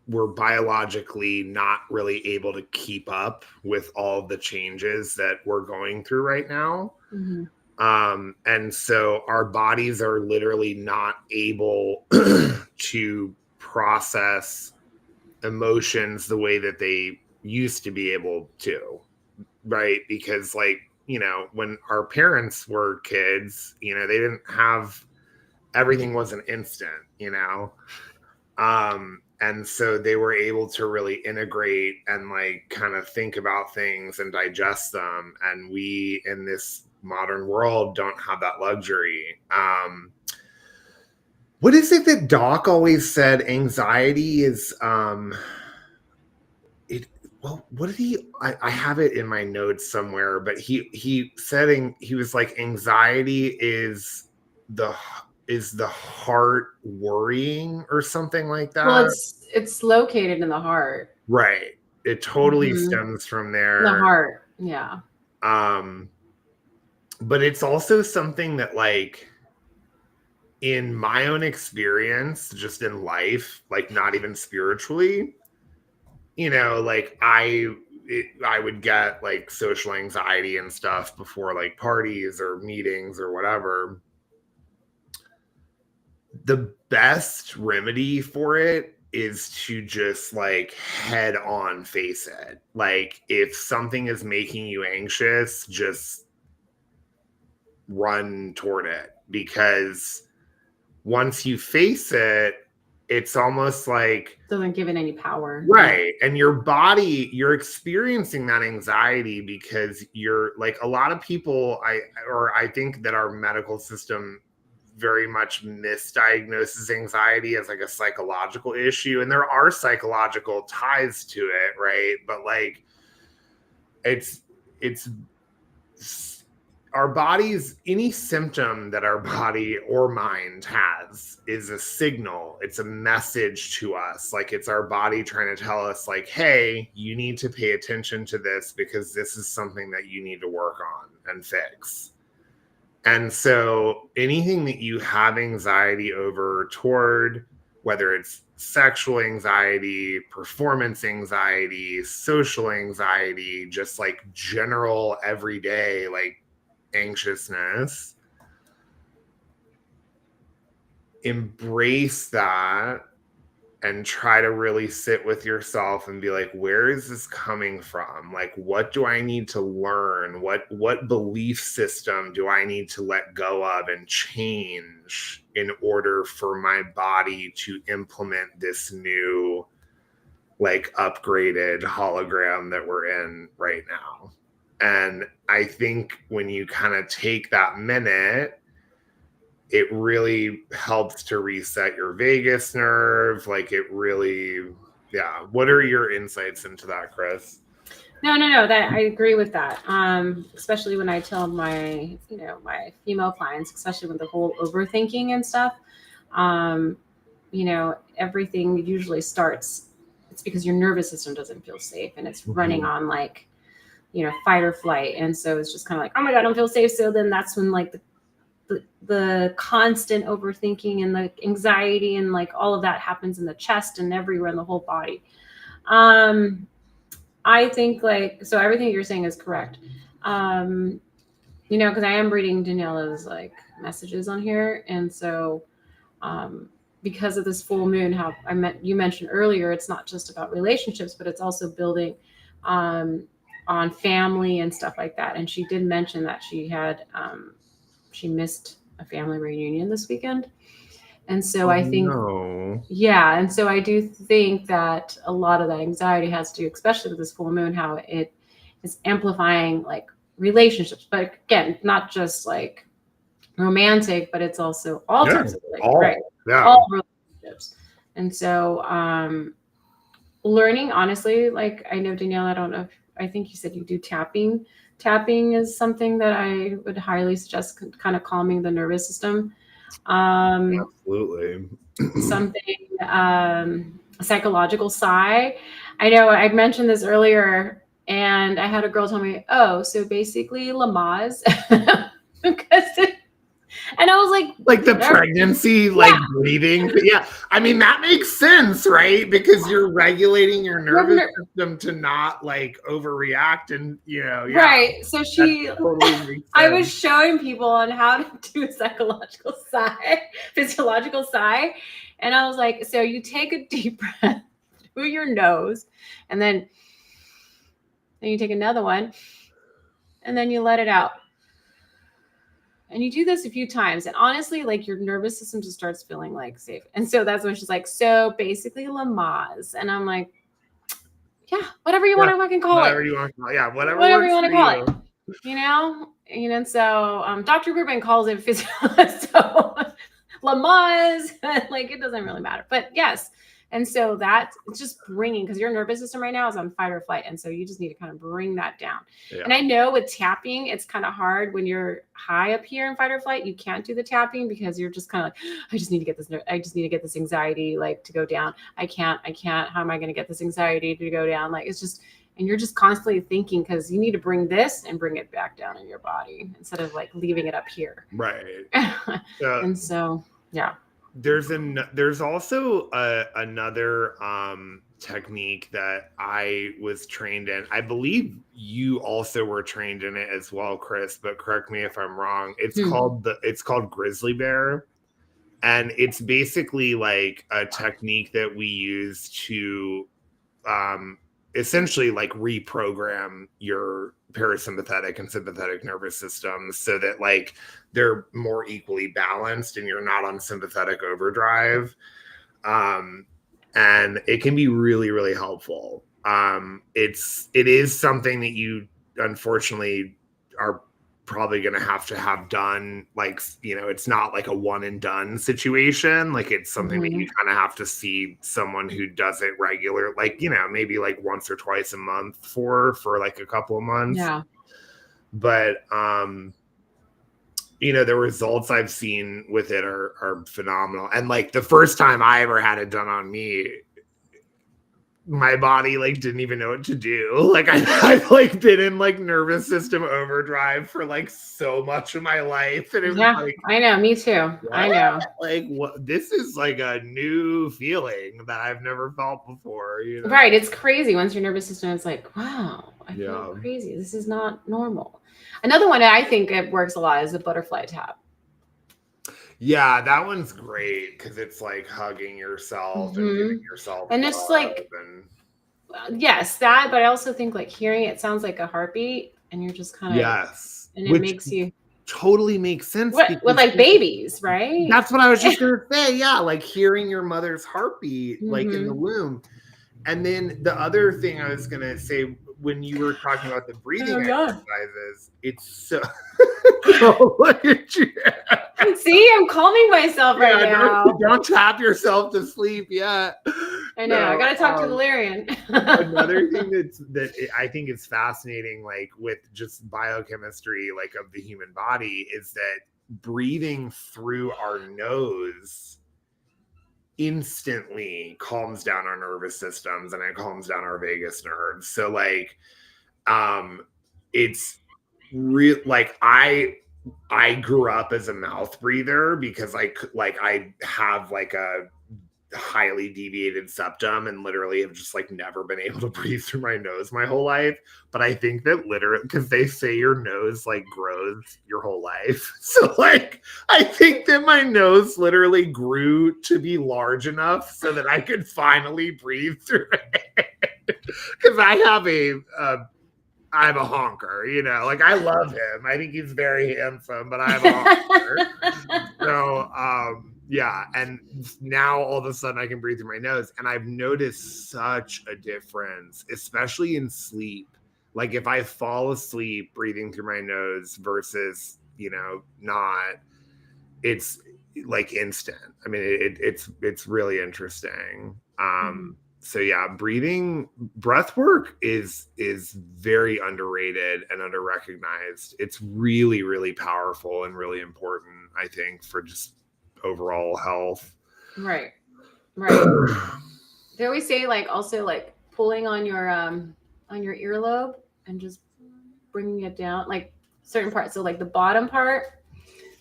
we're biologically not really able to keep up with all the changes that we're going through right now. And so our bodies are literally not able to process emotions the way that they used to be able to, right? Because, like, you know, when our parents were kids, you know, they didn't have, everything wasn't instant, you know. And so they were able to really integrate and like kind of think about things and digest them. And we in this modern world don't have that luxury. What is it that Doc always said? Anxiety is well, what did he, I have it in my notes somewhere, but he said, he was like, anxiety is the heart worrying or something like that. Well, it's located in the heart. Right. It totally stems from there. The heart. Yeah. But it's also something that, like, in my own experience, just in life, like not even spiritually, you know, like I would get like social anxiety and stuff before like parties or meetings or whatever. The best remedy for it is to just like head on face it. Like, if something is making you anxious, just run toward it, because once you face it, it's almost like doesn't give it any power. Right. And your body, you're experiencing that anxiety because you're like, a lot of people, I think that our medical system very much misdiagnoses anxiety as like a psychological issue. And there are psychological ties to it, right? But like, it's our bodies, any symptom that our body or mind has is a signal. It's a message to us. Like, it's our body trying to tell us, like, hey, you need to pay attention to this because this is something that you need to work on and fix. And so anything that you have anxiety over toward, whether it's sexual anxiety, performance anxiety, social anxiety, just like general everyday, like, anxiousness, embrace that and try to really sit with yourself and be like, where is this coming from? Like, what do I need to learn? What belief system do I need to let go of and change in order for my body to implement this new, like, upgraded hologram that we're in right now? And I think when you kind of take that minute, it really helps to reset your vagus nerve. Like, it really, yeah. What are your insights into that, Chris? No, that I agree with that. Especially when I tell my, my female clients, especially with the whole overthinking and stuff, everything usually starts, it's because your nervous system doesn't feel safe and it's running on like, fight or flight. And so it's just kind of like, oh my God, I don't feel safe. So then that's when like the constant overthinking and the anxiety and like all of that happens in the chest and everywhere in the whole body. I think like, so everything you're saying is correct. Because I am reading Daniela's like messages on here. And so because of this full moon, how you mentioned earlier, it's not just about relationships, but it's also building on family and stuff like that. And she did mention that she had she missed a family reunion this weekend. And so I think, yeah. And so I do think that a lot of that anxiety has to do, especially with this full moon, how it is amplifying like relationships. But again, not just like romantic, but it's also all types of all relationships. And so learning, honestly, like I know, Danielle, I don't know if, I think you said you do tapping. Tapping is something that I would highly suggest, kind of calming the nervous system. Absolutely. Something, a psychological sigh. I know I mentioned this earlier and I had a girl tell me, oh, so basically Lamaze. And I was like the whatever. pregnancy, like breathing. Yeah, I mean that makes sense, right? Because you're regulating your nervous system to not like overreact, and yeah, right. So that totally makes I sense. was showing people on how to do a physiological sigh, and I was like, so you take a deep breath through your nose, and then you take another one, and then you let it out. And you do this a few times, and honestly, like your nervous system just starts feeling like safe. And so that's when she's like, so basically Lamaze. And I'm like, yeah, whatever you want to fucking call whatever it. you want to call it. Yeah, whatever Whatever you works want to for call you. it. You know? And so Dr. Rubin calls it so Lamaze, like it doesn't really matter. But yes. And so that's just bringing, because your nervous system right now is on fight or flight. And so you just need to kind of bring that down. Yeah. And I know with tapping, it's kind of hard when you're high up here in fight or flight. You can't do the tapping because you're just kind of like, I just need to get this anxiety like to go down. I can't. How am I going to get this anxiety to go down? Like it's just, and you're just constantly thinking because you need to bring this and bring it back down in your body instead of like leaving it up here. Right. And so, yeah. There's also another technique that I was trained in. I believe you also were trained in it as well, Chris, but correct me if I'm wrong. It's called grizzly bear. And it's basically like a technique that we use to essentially like reprogram your parasympathetic and sympathetic nervous systems so that like they're more equally balanced and you're not on sympathetic overdrive. And it can be really, really helpful. It is something that you unfortunately are probably going to have done. Like, you know, it's not like a one and done situation. Like it's something that you kind of have to see someone who does it regular, like, you know, maybe like once or twice a month for like a couple of months. Yeah. But, you know, the results I've seen with it are phenomenal. And like the first time I ever had it done on me, my body like didn't even know what to do. Like I've like been in like nervous system overdrive for like so much of my life, and it was like, I know, me too. What? I know. Like what? This is like a new feeling that I've never felt before. You know? Right? It's crazy once your nervous system is like, wow, I feel crazy. This is not normal. Another one that I think it works a lot is the butterfly tap. Yeah, that one's great because it's like hugging yourself and giving yourself, and it's like, yes, that. But I also think like hearing it sounds like a heartbeat, and you're just kind of and it makes you totally makes sense with like babies, right? That's what I was just gonna say. Yeah, like hearing your mother's heartbeat like in the womb. And then the other thing I was gonna say when you were talking about the breathing exercises, it's so look at you. See, I'm calming myself right now. Don't tap yourself to sleep yet. I know. I gotta talk to Valerian. Another thing that I think is fascinating, like with just biochemistry, like of the human body, is that breathing through our nose instantly calms down our nervous systems and it calms down our vagus nerves. So like, it's real. Like I grew up as a mouth breather because I have like a highly deviated septum and literally have just like never been able to breathe through my nose my whole life. But I think that literally, because they say your nose like grows your whole life, so like I think that my nose literally grew to be large enough so that I could finally breathe through it. Because I have a honker, you know, like I love him. I think he's very handsome, but I have a honker. So, yeah. And now all of a sudden I can breathe through my nose. And I've noticed such a difference, especially in sleep. Like if I fall asleep breathing through my nose versus, you know, not, it's like instant. I mean, it's really interesting. So yeah, breath work is very underrated and under-recognized. It's really, really powerful and really important, I think, for just overall health. Right. They always say like also like pulling on your earlobe and just bringing it down, like certain parts. So like the bottom part,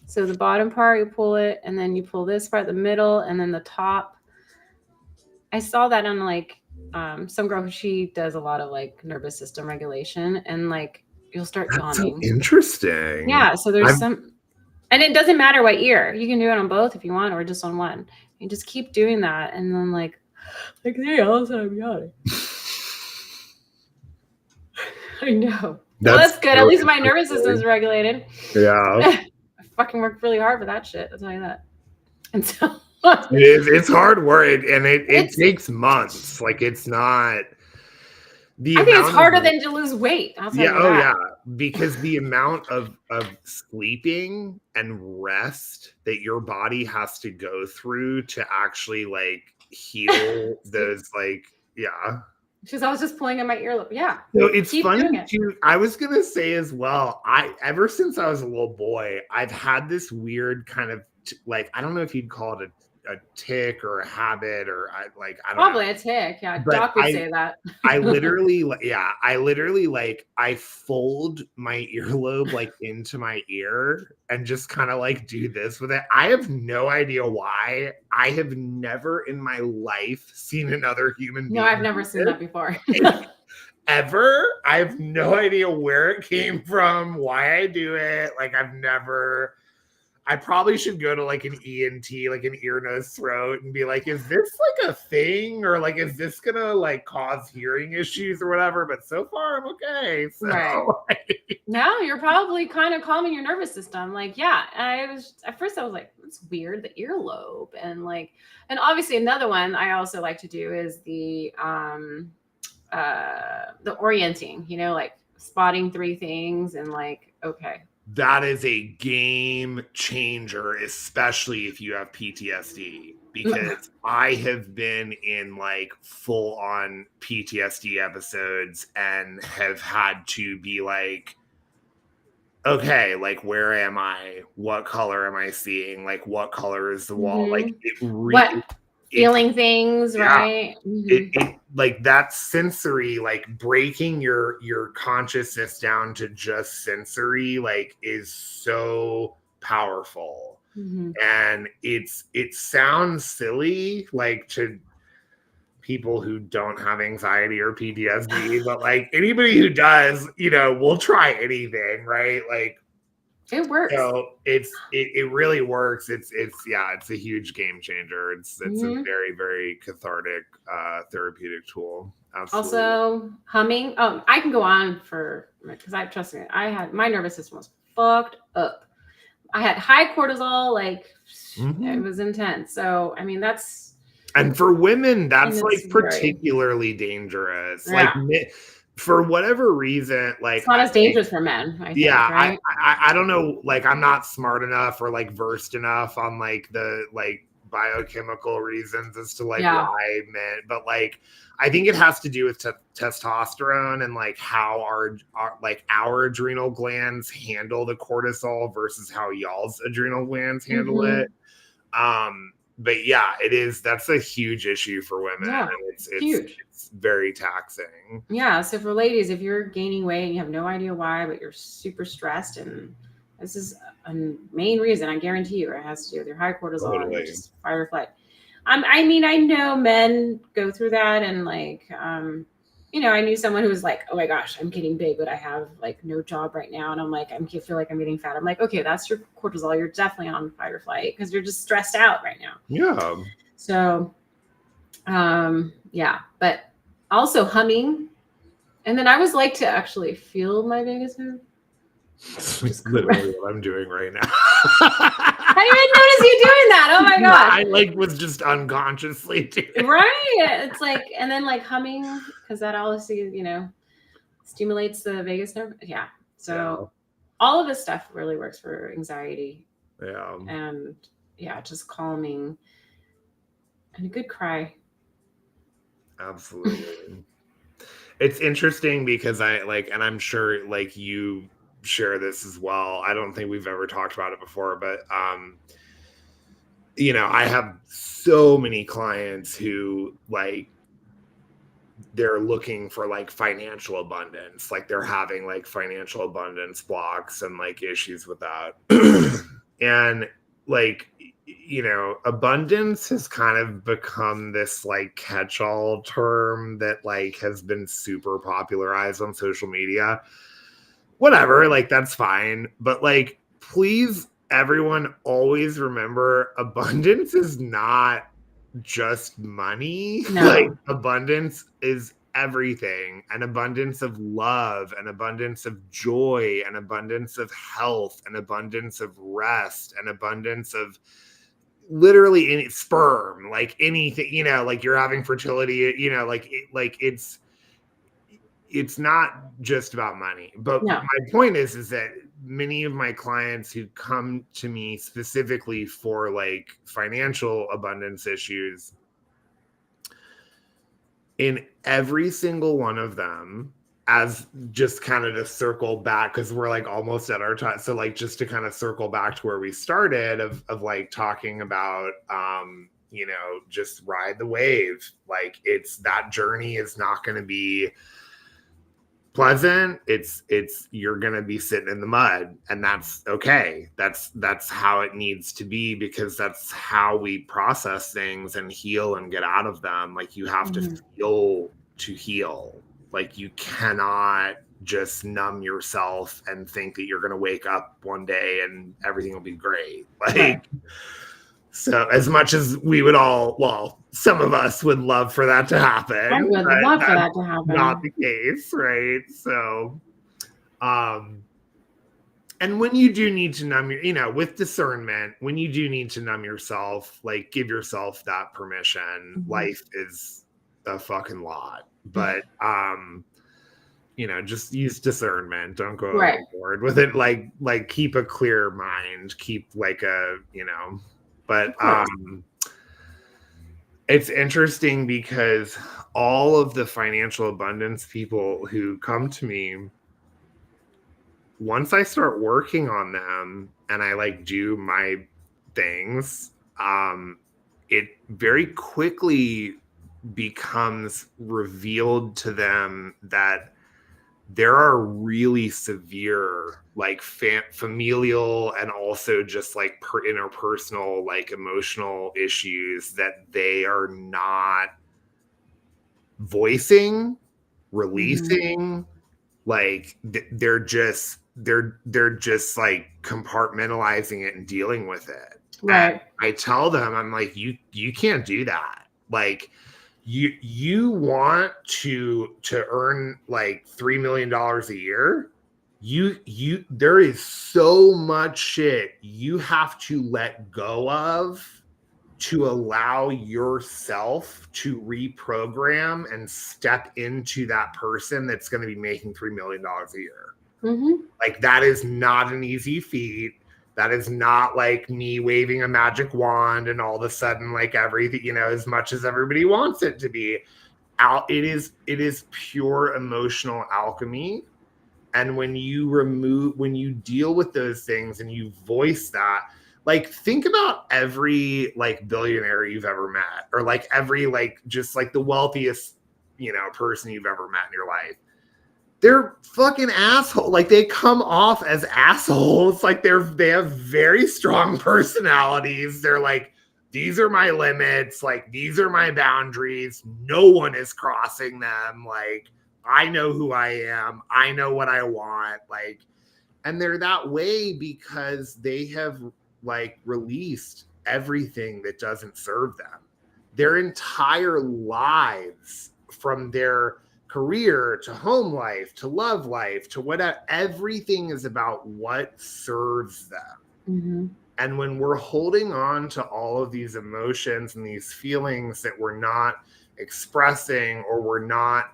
So the bottom part, you pull it, and then you pull this part, the middle, and then the top. I saw that on like some girl, she does a lot of like nervous system regulation, and like you'll start That's so yawning. interesting. Yeah, so there's some, and it doesn't matter what ear. You can do it on both if you want, or just on one. You just keep doing that, and then like hey, all of a sudden I'm yawning. I know. Well, that's good. At least my nervous system's regulated. Yeah. I fucking worked really hard for that shit. I'll tell you that. And so it's hard work, and it takes months. Like it's not. I think it's harder than to lose weight. I'll tell you that. Oh yeah, because the amount of sleeping and rest that your body has to go through to actually like heal those like Because I was just pulling in my earlobe. Yeah. So it's funny too. I was gonna say as well. Ever since I was a little boy, I've had this weird kind of like, I don't know if you'd call it a tick or a habit, or I don't probably know. A tick. Yeah, but Doc would say that. I literally like I fold my earlobe like into my ear and just kind of like do this with it. I have no idea why. I have never in my life seen another human being. No, I've never seen that before. Ever. I have no idea where it came from, why I do it. Like I probably should go to like an ENT, like an ear, nose, throat, and be like, is this like a thing? Or like, is this gonna like cause hearing issues or whatever? But so far I'm okay. So, right. Now you're probably kind of calming your nervous system. Like, yeah, at first I was like, it's weird, the earlobe. And obviously another one I also like to do is the orienting, like spotting 3 things and like, okay. That is a game changer, especially if you have PTSD, because I have been in like full on PTSD episodes and have had to be like, okay, like, where am I? What color am I seeing? Like, what color is the wall? Like, it really feeling things, right? It like that sensory, like breaking your consciousness down to just sensory, like is so powerful. And it sounds silly, like to people who don't have anxiety or PTSD, but like anybody who does, will try anything, right? Like it works. So it really works. It's a huge game changer. It's a very, very cathartic therapeutic tool. Absolutely. Also humming. Oh, I can go on because trust me, my nervous system was fucked up. I had high cortisol, like it was intense. So I mean and for women, that's like particularly dangerous. Yeah. Like for whatever reason, like it's not as dangerous for men. I think, right? I don't know. Like I'm not smart enough or like versed enough on like the like biochemical reasons as to like why men, but like I think it has to do with testosterone and like how our adrenal glands handle the cortisol versus how y'all's adrenal glands handle it. But yeah, that's a huge issue for women. Yeah, and it's huge. It's very taxing. Yeah. So for ladies, if you're gaining weight and you have no idea why, but you're super stressed, and this is a main reason, I guarantee you, it has to do with your high cortisol and just fight or flight. I mean, I know men go through that, and like, I knew someone who was like, oh my gosh, I'm getting big, but I have like no job right now. And I'm like, I feel like I'm getting fat. I'm like, okay, that's your cortisol. You're definitely on fight or flight because you're just stressed out right now. Yeah. So, but also humming. And then I always like to actually feel my vagus nerve. It's literally what I'm doing right now. I didn't even notice you doing that. Oh my gosh. I was just unconsciously doing it. Right. It's like, and then like humming, because that also, stimulates the vagus nerve. Yeah. So all of this stuff really works for anxiety. Yeah. And just calming and a good cry. Absolutely. It's interesting because and I'm sure like you share this as well. I don't think we've ever talked about it before, but I have so many clients who like they're looking for like financial abundance, like they're having like financial abundance blocks and like issues with that. And like, you know, abundance has kind of become this like catch-all term that like has been super popularized on social media. Whatever, like that's fine. But like, please, everyone always remember abundance is not just money. No. Like, abundance is everything, an abundance of love, an abundance of joy, an abundance of health, an abundance of rest, an abundance of literally any sperm, like anything, you know, like you're having fertility, you know, like it's not just about money. But No. my point is that many of my clients who come to me specifically for like financial abundance issues, in every single one of them, as just kind of to circle back, because we're like almost at our time, so like just to kind of circle back to where we started of like talking about you know, just ride the wave. Like, it's that journey is not going to be pleasant. It's you're gonna be sitting in the mud, and that's okay. That's how it needs to be, because that's how we process things and heal and get out of them. Like, you have to feel to heal. Like, you cannot just numb yourself and think that you're gonna wake up one day and everything will be great. Like, Right. So as much as we would all, well, some of us would love for that to happen. I would love for that to happen. Not the case, right? So, and when you do need to numb your, you know, with discernment, when you do need to numb yourself, like, give yourself that permission. Life is a fucking lot, but you know, just use discernment. Don't go overboard with it. Like keep a clear mind. Keep like a, you know. But it's interesting because all of the financial abundance people who come to me, once I start working on them and I like do my things, it very quickly becomes revealed to them that there are really severe like familial and also just like interpersonal, like emotional issues that they are not voicing, releasing. Like they're just like compartmentalizing it and dealing with it. Right. And I tell them, I'm like, you can't do that. Like, you want to earn like $3 million a year, you there is so much shit you have to let go of to allow yourself to reprogram and step into that person that's going to be making $3 million a year. Like, that is not an easy feat. That is not like me waving a magic wand and all of a sudden, like, everything, you know, as much as everybody wants it to be. It is pure emotional alchemy. And when you deal with those things and you voice that, like, think about every like billionaire you've ever met, or like every like just like the wealthiest, you know, person you've ever met in your life. They're fucking asshole. Like, they come off as assholes. Like, they have very strong personalities. They're like, these are my limits. Like, these are my boundaries. No one is crossing them. Like, I know who I am. I know what I want. Like, and they're that way because they have like released everything that doesn't serve them. Their entire lives, from their career to home life to love life to whatever, everything is about what serves them. And when we're holding on to all of these emotions and these feelings that we're not expressing, or we're not,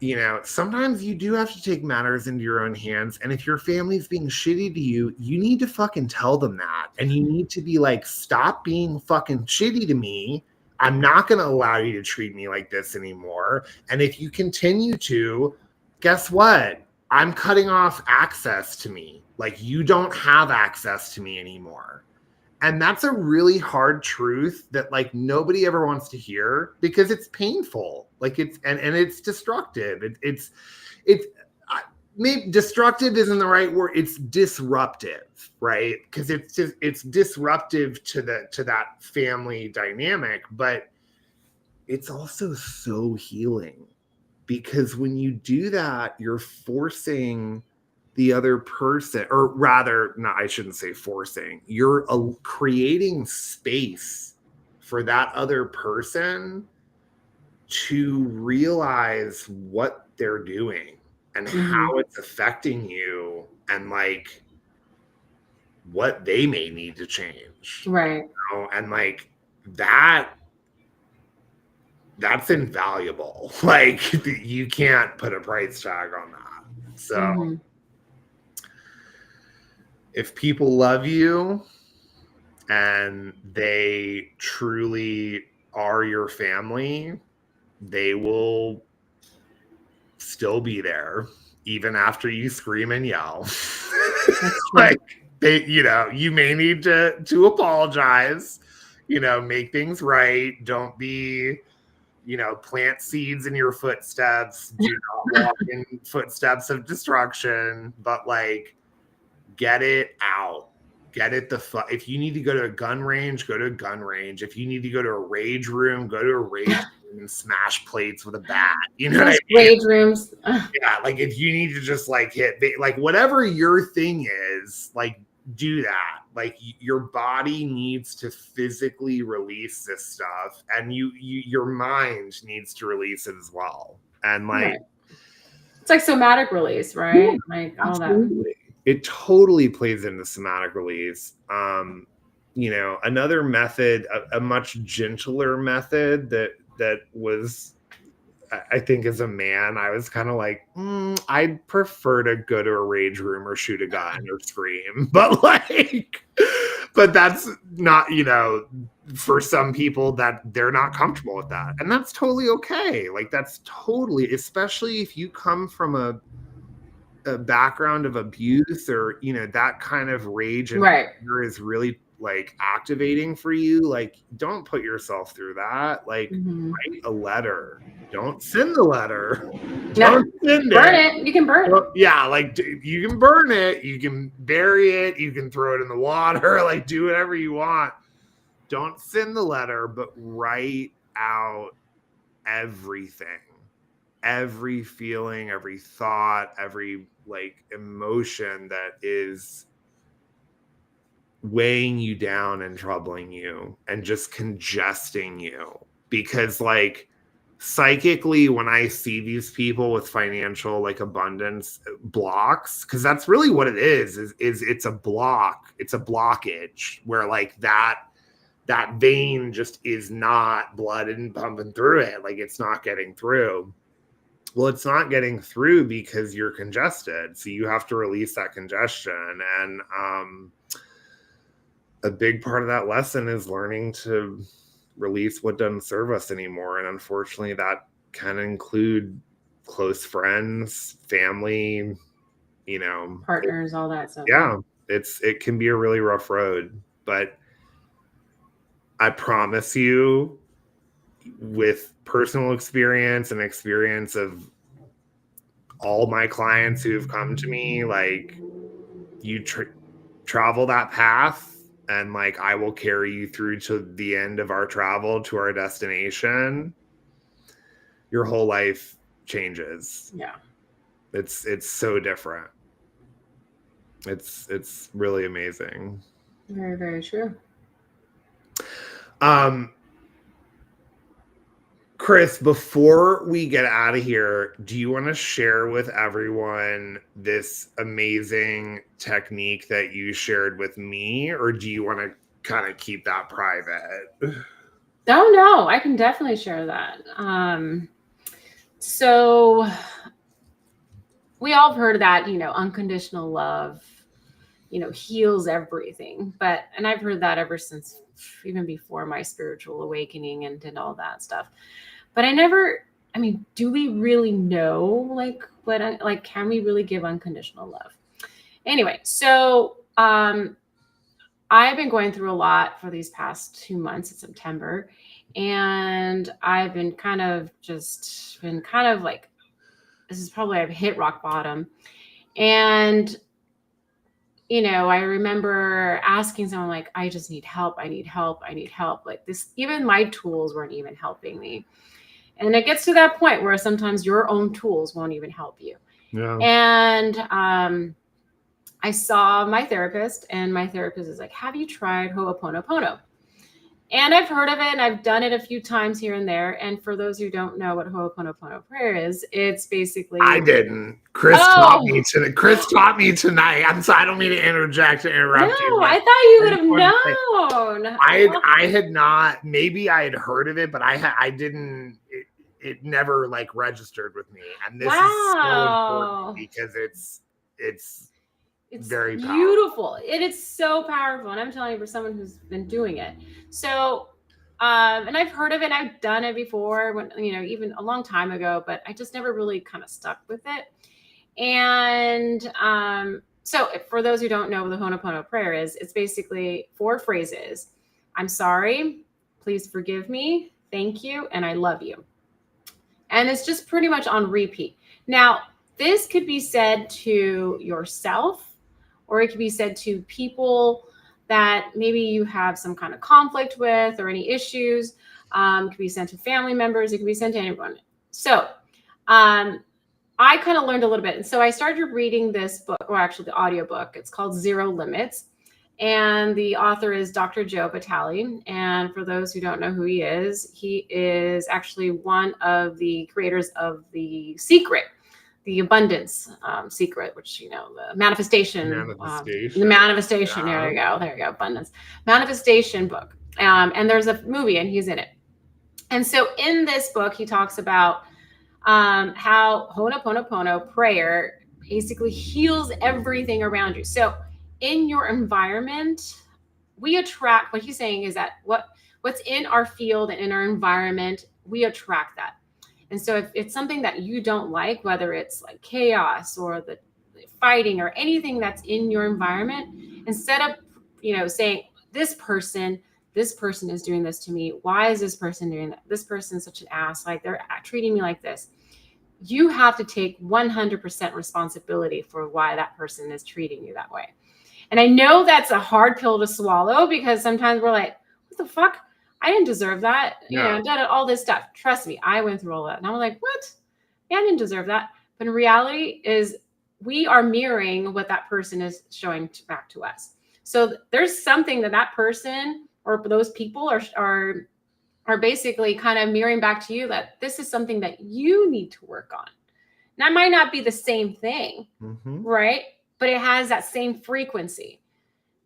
you know, sometimes you do have to take matters into your own hands. And if your family's being shitty to you, you need to fucking tell them that. And you need to be like, stop being fucking shitty to me. I'm not going to allow you to treat me like this anymore. And if you continue to, guess what? I'm cutting off access to me. Like, you don't have access to me anymore. And that's a really hard truth that like nobody ever wants to hear, because it's painful. Like, it's and it's destructive. maybe destructive isn't the right word. It's disruptive, right? Because it's disruptive to that family dynamic, but it's also so healing, because when you do that, you're forcing the other person, or rather, no, I shouldn't say forcing, you're creating space for that other person to realize what they're doing and how it's affecting you, and like what they may need to change. Right. You know? And like that's invaluable. Like you can't put a price tag on that. So if people love you and they truly are your family, they will still be there even after you scream and yell. Like they, you may need to apologize, make things right. Don't be, plant seeds in your footsteps. Do not walk in footsteps of destruction, but like get it out. Get it if you need to go to a gun range, go to a gun range. If you need to go to a rage room, go to a rage room and smash plates with a bat. You know what I mean? Rage rooms. Yeah, like if you need to just like hit, like whatever your thing is, like do that. Like your body needs to physically release this stuff, and your mind needs to release it as well. And like it's like somatic release, right? Like all that. It totally plays into somatic release. Another method, a much gentler method that was, I think as a man, I was kind of like, I'd prefer to go to a rage room or shoot a gun or scream. But but that's not, for some people that they're not comfortable with that. And that's totally okay. Like that's totally, especially if you come from a background of abuse, or that kind of rage and anger is really like activating for you. Like don't put yourself through that. Like write a letter. Don't send the letter. Don't send burn it. You can burn it. Yeah, like you can burn it, you can bury it, you can throw it in the water, like do whatever you want. Don't send the letter, but write out everything. Every feeling, every thought, every like emotion that is weighing you down and troubling you and just congesting you. Because like psychically, when I see these people with financial like abundance blocks, because that's really what it is it's a block, it's a blockage where like that vein just is not blood and pumping through it, like it's not getting through. Well, it's not getting through because you're congested. So you have to release that congestion. And a big part of that lesson is learning to release what doesn't serve us anymore. And unfortunately, that can include close friends, family, partners, all that stuff. Yeah, it can be a really rough road. But I promise you, with personal experience and experience of all my clients who have come to me, like you travel that path, and like I will carry you through to the end of our travel to our destination. Your whole life changes. Yeah, it's so different. It's really amazing. Very, very true. Chris, before we get out of here, do you want to share with everyone this amazing technique that you shared with me, or do you want to kind of keep that private? No, I can definitely share that. So we all have heard of that, unconditional love, heals everything. And I've heard that ever since, even before my spiritual awakening and did all that stuff. But do we really know can we really give unconditional love? Anyway, so I've been going through a lot for these past 2 months in September, and I've been kind of like, this is probably, I've hit rock bottom. And, you know, I remember asking someone like, I just need help. I need help. I need help. Like this, even my tools weren't even helping me. And it gets to that point where sometimes your own tools won't even help you. Yeah. And I saw my therapist, and my therapist is like, have you tried Ho'oponopono? And I've heard of it, and I've done it a few times here and there. And for those who don't know what Ho'oponopono prayer is, it's basically I didn't. Chris taught me to. Chris taught me tonight. I'm sorry. I don't mean to interrupt you. No, I thought you would have known. I had not. Maybe I had heard of it, but I didn't. It never like registered with me. And this is so important because it's very beautiful. It is so powerful. And I'm telling you, for someone who's been doing it. So, and I've heard of it. I've done it before when, you know, even a long time ago, but I just never really kind of stuck with it. And so for those who don't know what the Ho'oponopono prayer is, it's basically 4 phrases. I'm sorry, please forgive me, thank you, and I love you. And it's just pretty much on repeat. Now, this could be said to yourself, or it could be said to people that maybe you have some kind of conflict with or any issues. It could be sent to family members. It could be sent to anyone. So I kind of learned a little bit. And so I started reading this book, or actually the audiobook. It's called Zero Limits. And the author is Dr. Joe Vitale. And for those who don't know who he is actually one of the creators of The Secret, the abundance secret, which, you know, the manifestation. The manifestation. Yeah. There you go. Abundance. Manifestation book. And there's a movie and he's in it. And so in this book, he talks about how Ho'oponopono prayer basically heals everything around you. So in your environment, we attract, what he's saying is that what's in our field and in our environment, we attract that. And so if it's something that you don't like, whether it's like chaos or the fighting or anything that's in your environment, instead of, you know, saying this person is doing this to me. Why is this person doing that? This person's such an ass. Like they're treating me like this. You have to take 100% responsibility for why that person is treating you that way. And I know that's a hard pill to swallow because sometimes we're like, what the fuck? I didn't deserve that. Yeah. You know, all this stuff. Trust me, I went through all that. And I'm like, what? Yeah, I didn't deserve that. But in reality is we are mirroring what that person is showing back to us. So there's something that person or those people are basically kind of mirroring back to you that this is something that you need to work on. That might not be the same thing, right? But it has that same frequency.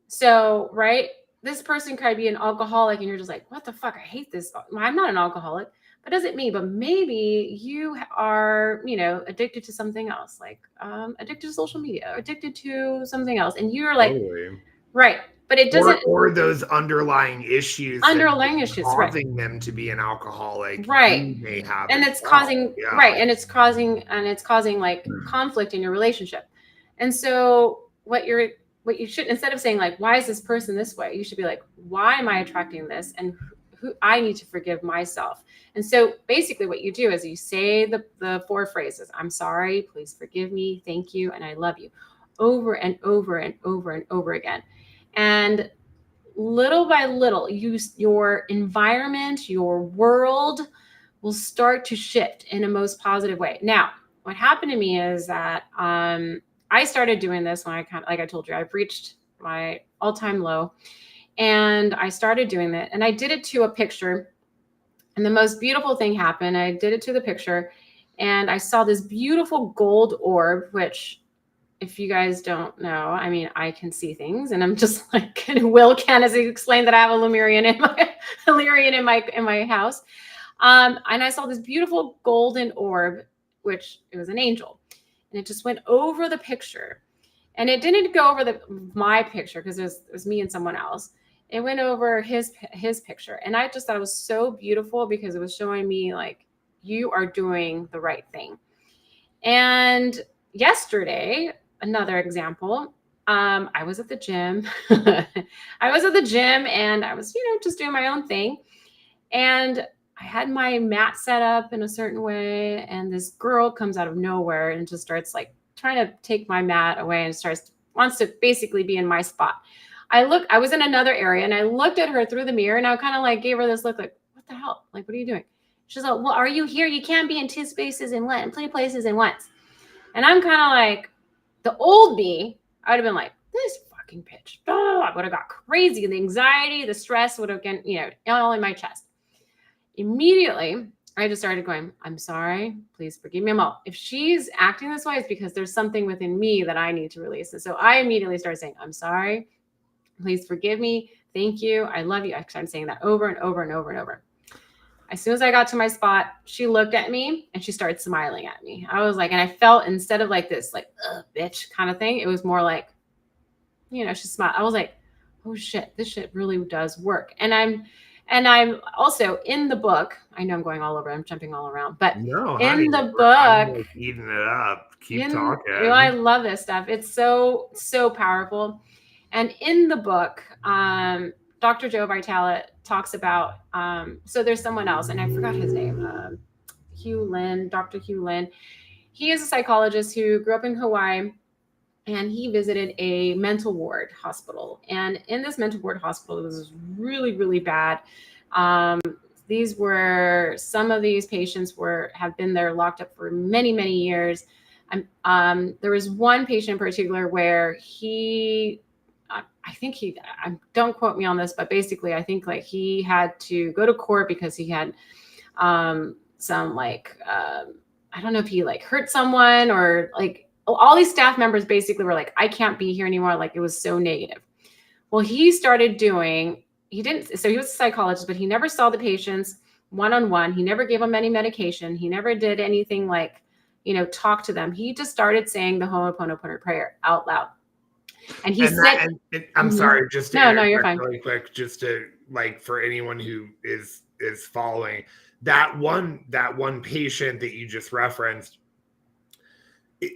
So, right, this person could be an alcoholic and you're just like, what the fuck? I hate this. I'm not an alcoholic. But doesn't mean, but maybe you are, you know, addicted to something else, like addicted to social media, addicted to something else. And you're like, right. But it doesn't, or those underlying issues, causing them to be an alcoholic, right? May have, and it's causing, right, and it's causing like conflict in your relationship. And so what you should, instead of saying like, why is this person this way, you should be like, why am I attracting this, and who I need to forgive myself. And so basically, what you do is you say the 4 phrases: I'm sorry, please forgive me, thank you, and I love you, over and over and over and over again. And little by little, your environment, your world will start to shift in a most positive way. Now, what happened to me is that I started doing this when like I told you, I've reached my all-time low, and I started doing that, and I did it to a picture. And the most beautiful thing happened. I did it to the picture, and I saw this beautiful gold orb, which, if you guys don't know, I mean, I can see things, and I'm just like, Will can as he explained that I have a Lemurian in my house. And I saw this beautiful golden orb, which it was an angel, and it just went over the picture, and it didn't go over my picture because it was me and someone else. It went over his picture, and I just thought it was so beautiful because it was showing me like, you are doing the right thing. And yesterday, another example, I was at the gym. I was and I was, just doing my own thing. And I had my mat set up in a certain way. And this girl comes out of nowhere and just starts like trying to take my mat away and wants to basically be in my spot. I was in another area and I looked at her through the mirror and I kind of like gave her this look like, what the hell? Like, what are you doing? She's like, well, are you here? You can't be in 2 spaces in one, and 3 places in once. And I'm kind of like, the old me, I would have been like, this fucking bitch. Oh, I would have got crazy. The anxiety, the stress would have been, all in my chest. Immediately, I just started going, I'm sorry. Please forgive me. If she's acting this way, it's because there's something within me that I need to release. And so I immediately started saying, I'm sorry. Please forgive me. Thank you. I love you. Actually, I'm saying that over and over and over and over. As soon as I got to my spot, she looked at me and she started smiling at me. I was like, and I felt instead of like this, like, ugh, bitch kind of thing, it was more like, she smiled. I was like, oh shit, this shit really does work. And I'm also in the book. I know I'm going all over. I'm jumping all around, but no, in honey, the I'm book, like eating it up. Keep talking. I love this stuff. It's so, so powerful. And in the book, Dr. Joe Vitale talks about, so there's someone else, and I forgot his name, Dr. Hugh Lin. He is a psychologist who grew up in Hawaii, and he visited a mental ward hospital. And in this mental ward hospital, it was really, really bad. Some of these patients have been there locked up for many, many years. There was one patient in particular where don't quote me on this, but basically I think like he had to go to court because he had some like, I don't know if he like hurt someone or like all these staff members basically were like, I can't be here anymore. Like it was so negative. Well, he was a psychologist, but he never saw the patients one-on-one. He never gave them any medication. He never did anything like, talk to them. He just started saying the Ho'oponopono prayer out loud. And he said, I'm sorry, just to no, you're fine. Really quick, just to like for anyone who is following that one patient that you just referenced,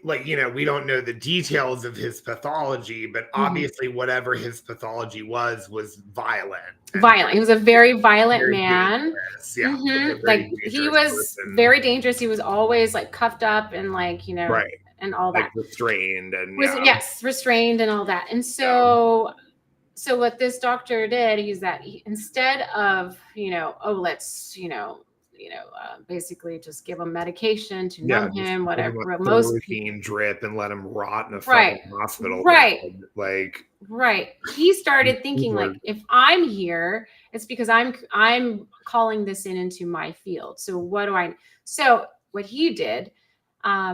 we don't know the details of his pathology, but obviously whatever his pathology was violent. He was a very violent man. Yeah, like he was very dangerous. He was always like cuffed up and like, right. And all that, restrained and restrained and all that. And so what this doctor did, instead of let's basically just give him medication to numb him, whatever. Most routine drip and let him rot in a hospital. Right. He started thinking like, if I'm here, it's because I'm calling this into my field. So what he did.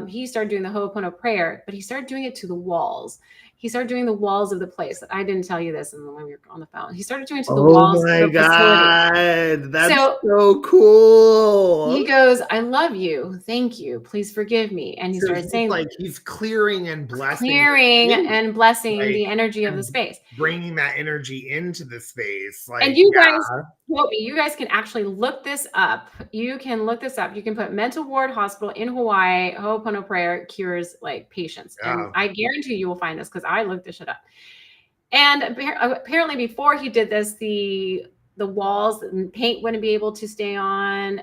He started doing the Ho'oponopono prayer, but he started doing it to the walls. He started doing the walls of the place. I didn't tell you this when we were on the phone. He started doing it to the walls of the facility. That's so cool. He goes, I love you. Thank you. Please forgive me. And he started saying like he's clearing and blessing the energy of the space. Bringing that energy into the space. And you guys can actually look this up. You can look this up. You can put mental ward hospital in Hawaii, Ho'oponopono prayer cures like patients. And I guarantee you will find this because I looked this shit up. And apparently before he did this, the walls and paint wouldn't be able to stay on.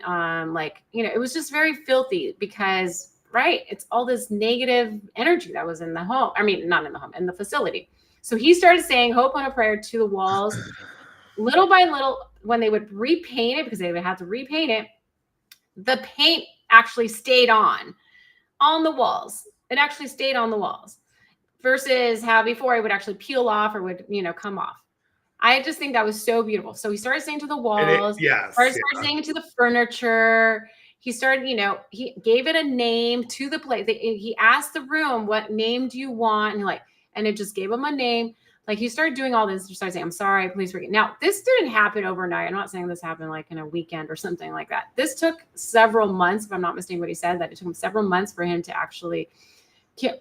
It was just very filthy because, it's all this negative energy that was in the home. I mean, not in the home, in the facility. So he started saying Ho'oponopono prayer to the walls. Little by little, when they would repaint it, because they would have to repaint it, the paint actually stayed on the walls. It actually stayed on the walls versus how before it would actually peel off or would, come off. I just think that was so beautiful. So he started saying to the walls, started saying to the furniture. He started, he gave it a name to the place. He asked the room, what name do you want? And it just gave him a name. Like he started doing all this. He started saying, I'm sorry, please forgive. Now, this didn't happen overnight. I'm not saying this happened like in a weekend or something like that. This took several months, if I'm not mistaken what he said, that it took him several months for him to actually,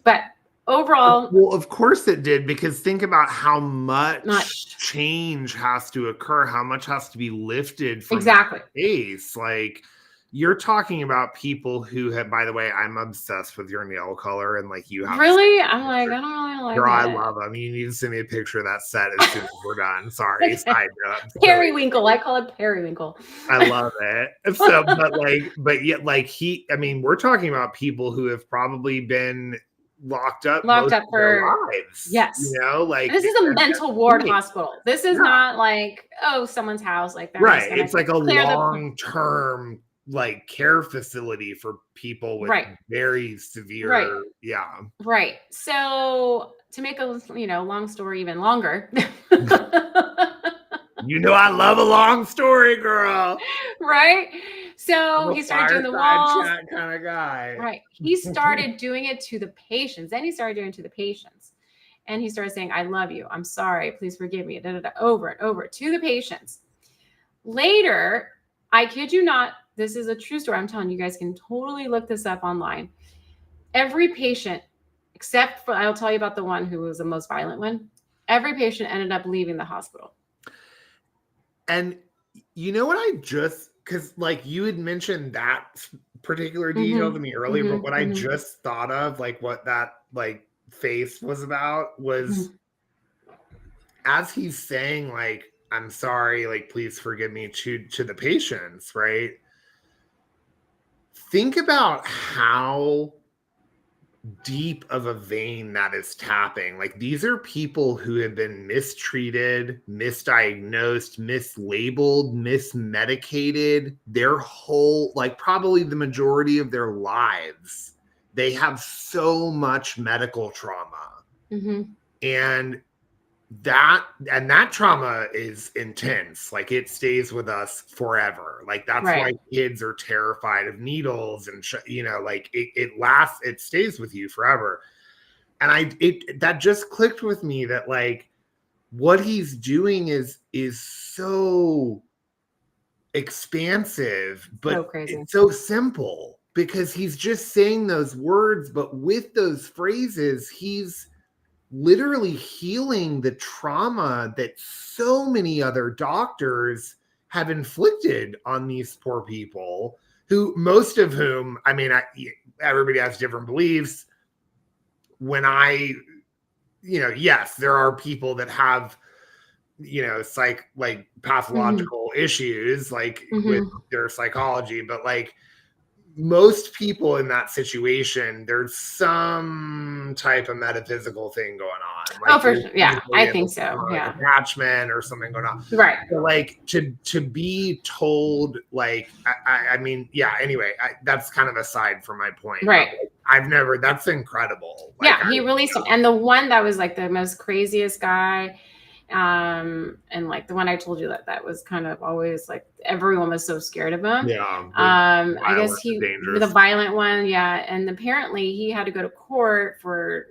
but overall. Well, of course it did, because think about how much change has to occur, how much has to be lifted from the face. Like, you're talking about people who have, by the way, I'm obsessed with your nail color, and like you have. Really? I'm like, I don't really like Girl, it. I love them. You need to send me a picture of that set as soon as we're done. Sorry. Periwinkle. I call it periwinkle. I love it. So, but yet, we're talking about people who have probably been locked up Locked most up of their for lives. yes. You know, like And this is a mental ward hospital. This is Yeah. not like, oh, someone's house. Like they're right. just gonna It's like a clear the long-term like care facility for people with Right. very severe. Right. Yeah. Right. So to make a long story even longer. You know, I love a long story, girl. Right. So I'm a he started doing the fireside walls. chat kind of guy. Right. He started doing it to the patients. Then he started doing it to the patients. And he started saying, I love you. I'm sorry. Please forgive me. Over and over to the patients. Later, I kid you not, this is a true story. I'm telling you, guys can totally look this up online. Every patient, except for, I'll tell you about the one who was the most violent one. Every patient ended up leaving the hospital. And you know what because like you had mentioned that particular detail to me earlier, but what I just thought of, like what that like face was about was as he's saying, like, I'm sorry, like, please forgive me to the patients, right? Think about how deep of a vein that is tapping. Like, these are people who have been mistreated, misdiagnosed, mislabeled, mismedicated their whole, like, probably the majority of their lives. They have so much medical trauma. And that trauma is intense. Like, it stays with us forever. Like, that's why kids are terrified of needles and like it lasts, it stays with you forever. And that just clicked with me that like what he's doing is so expansive, but so crazy. It's so simple because he's just saying those words, but with those phrases he's literally healing the trauma that so many other doctors have inflicted on these poor people, who most of whom, I mean, everybody has different beliefs. When yes, there are people that have, like pathological issues, like with their psychology, but like most people in that situation, there's some type of metaphysical thing going on. Like, for sure. Yeah, I think so. Like attachment or something going on. Right. So like to be told, like, I mean, yeah, anyway, that's kind of aside from my point. Right. That's incredible. Like, yeah, he released them. And the one that was like the most craziest guy, and like the one I told you that was kind of always like everyone was so scared of him. Yeah. I guess the violent one, yeah. And apparently he had to go to court for,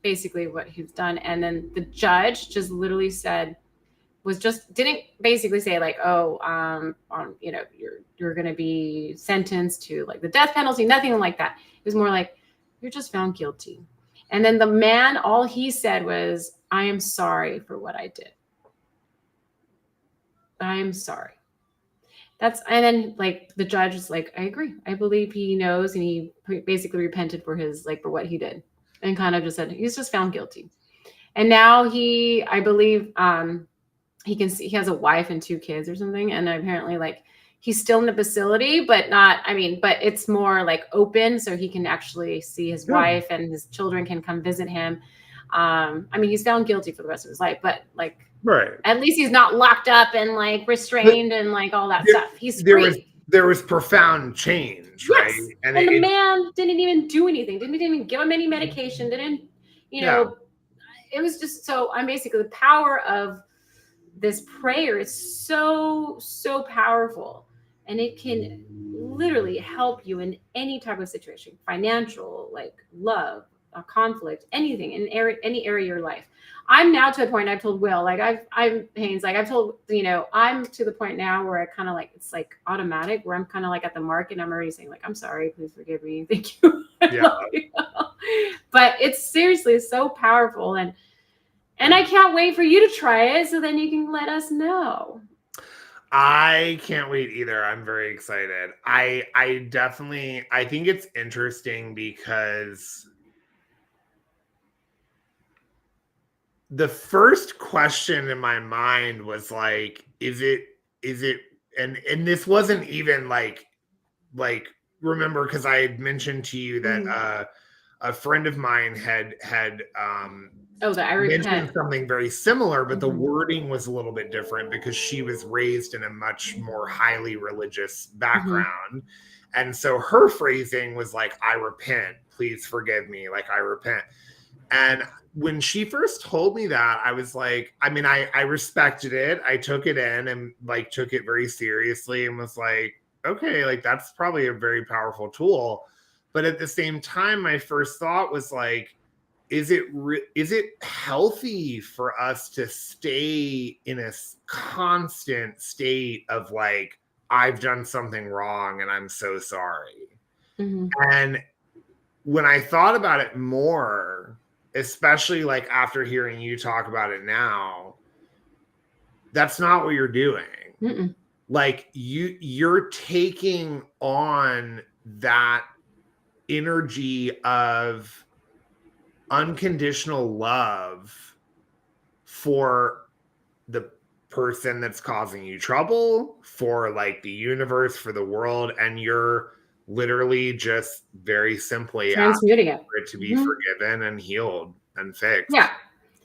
basically what he's done. And then the judge just literally didn't basically say like, oh, you're going to be sentenced to like the death penalty, nothing like that. It was more like, you're just found guilty. And then the man, all he said was, I am sorry for what I did. I'm sorry. And then like the judge was like, I agree. I believe he knows. And he basically repented for for what he did, and kind of just said, he's just found guilty. And now I believe, he has a wife and 2 kids or something. And apparently like he's still in the facility, but but it's more like open. So he can actually see his wife and his children can come visit him. He's found guilty for the rest of his life, but like, at least he's not locked up and like restrained and like all that stuff. He's free. There was profound change, right? And the man didn't even do anything. Didn't even give him any medication. Didn't, it was just so, basically the power of this prayer is so, so powerful. And it can literally help you in any type of situation, financial, like love, a conflict, anything in any area of your life. I'm now to a point, I've told Will, like I'm Haynes, like I've told, I'm to the point now where I kind of like, it's like automatic, where I'm kind of like at the mark and I'm already saying like, I'm sorry, please forgive me. Thank you. But it's seriously so powerful. And I can't wait for you to try it so then you can let us know. I can't wait either. I'm very excited. I think it's interesting because the first question in my mind was like, is it, and this wasn't even like, remember, because I had mentioned to you that a friend of mine had that I mentioned repent. something very similar, but the Mhm. wording was a little bit different because she was raised in a much more highly religious Mhm. background. And so her phrasing was like, I repent, please forgive me, like I repent. And when she first told me that, I was like, I mean, I respected it. I took it in and like took it very seriously and was like, okay, like that's probably a very powerful tool. But at the same time, my first thought was like, is it healthy for us to stay in a constant state of like, I've done something wrong and I'm so sorry? Mhm. And when I thought about it more, especially like after hearing you talk about it now, that's not what you're doing. Mm-mm. Like you're taking on that energy of unconditional love for the person that's causing you trouble, for like the universe, for the world, and you're literally just very simply asking Transmuting it. for it to be Mhm. forgiven and healed and fixed. Yeah.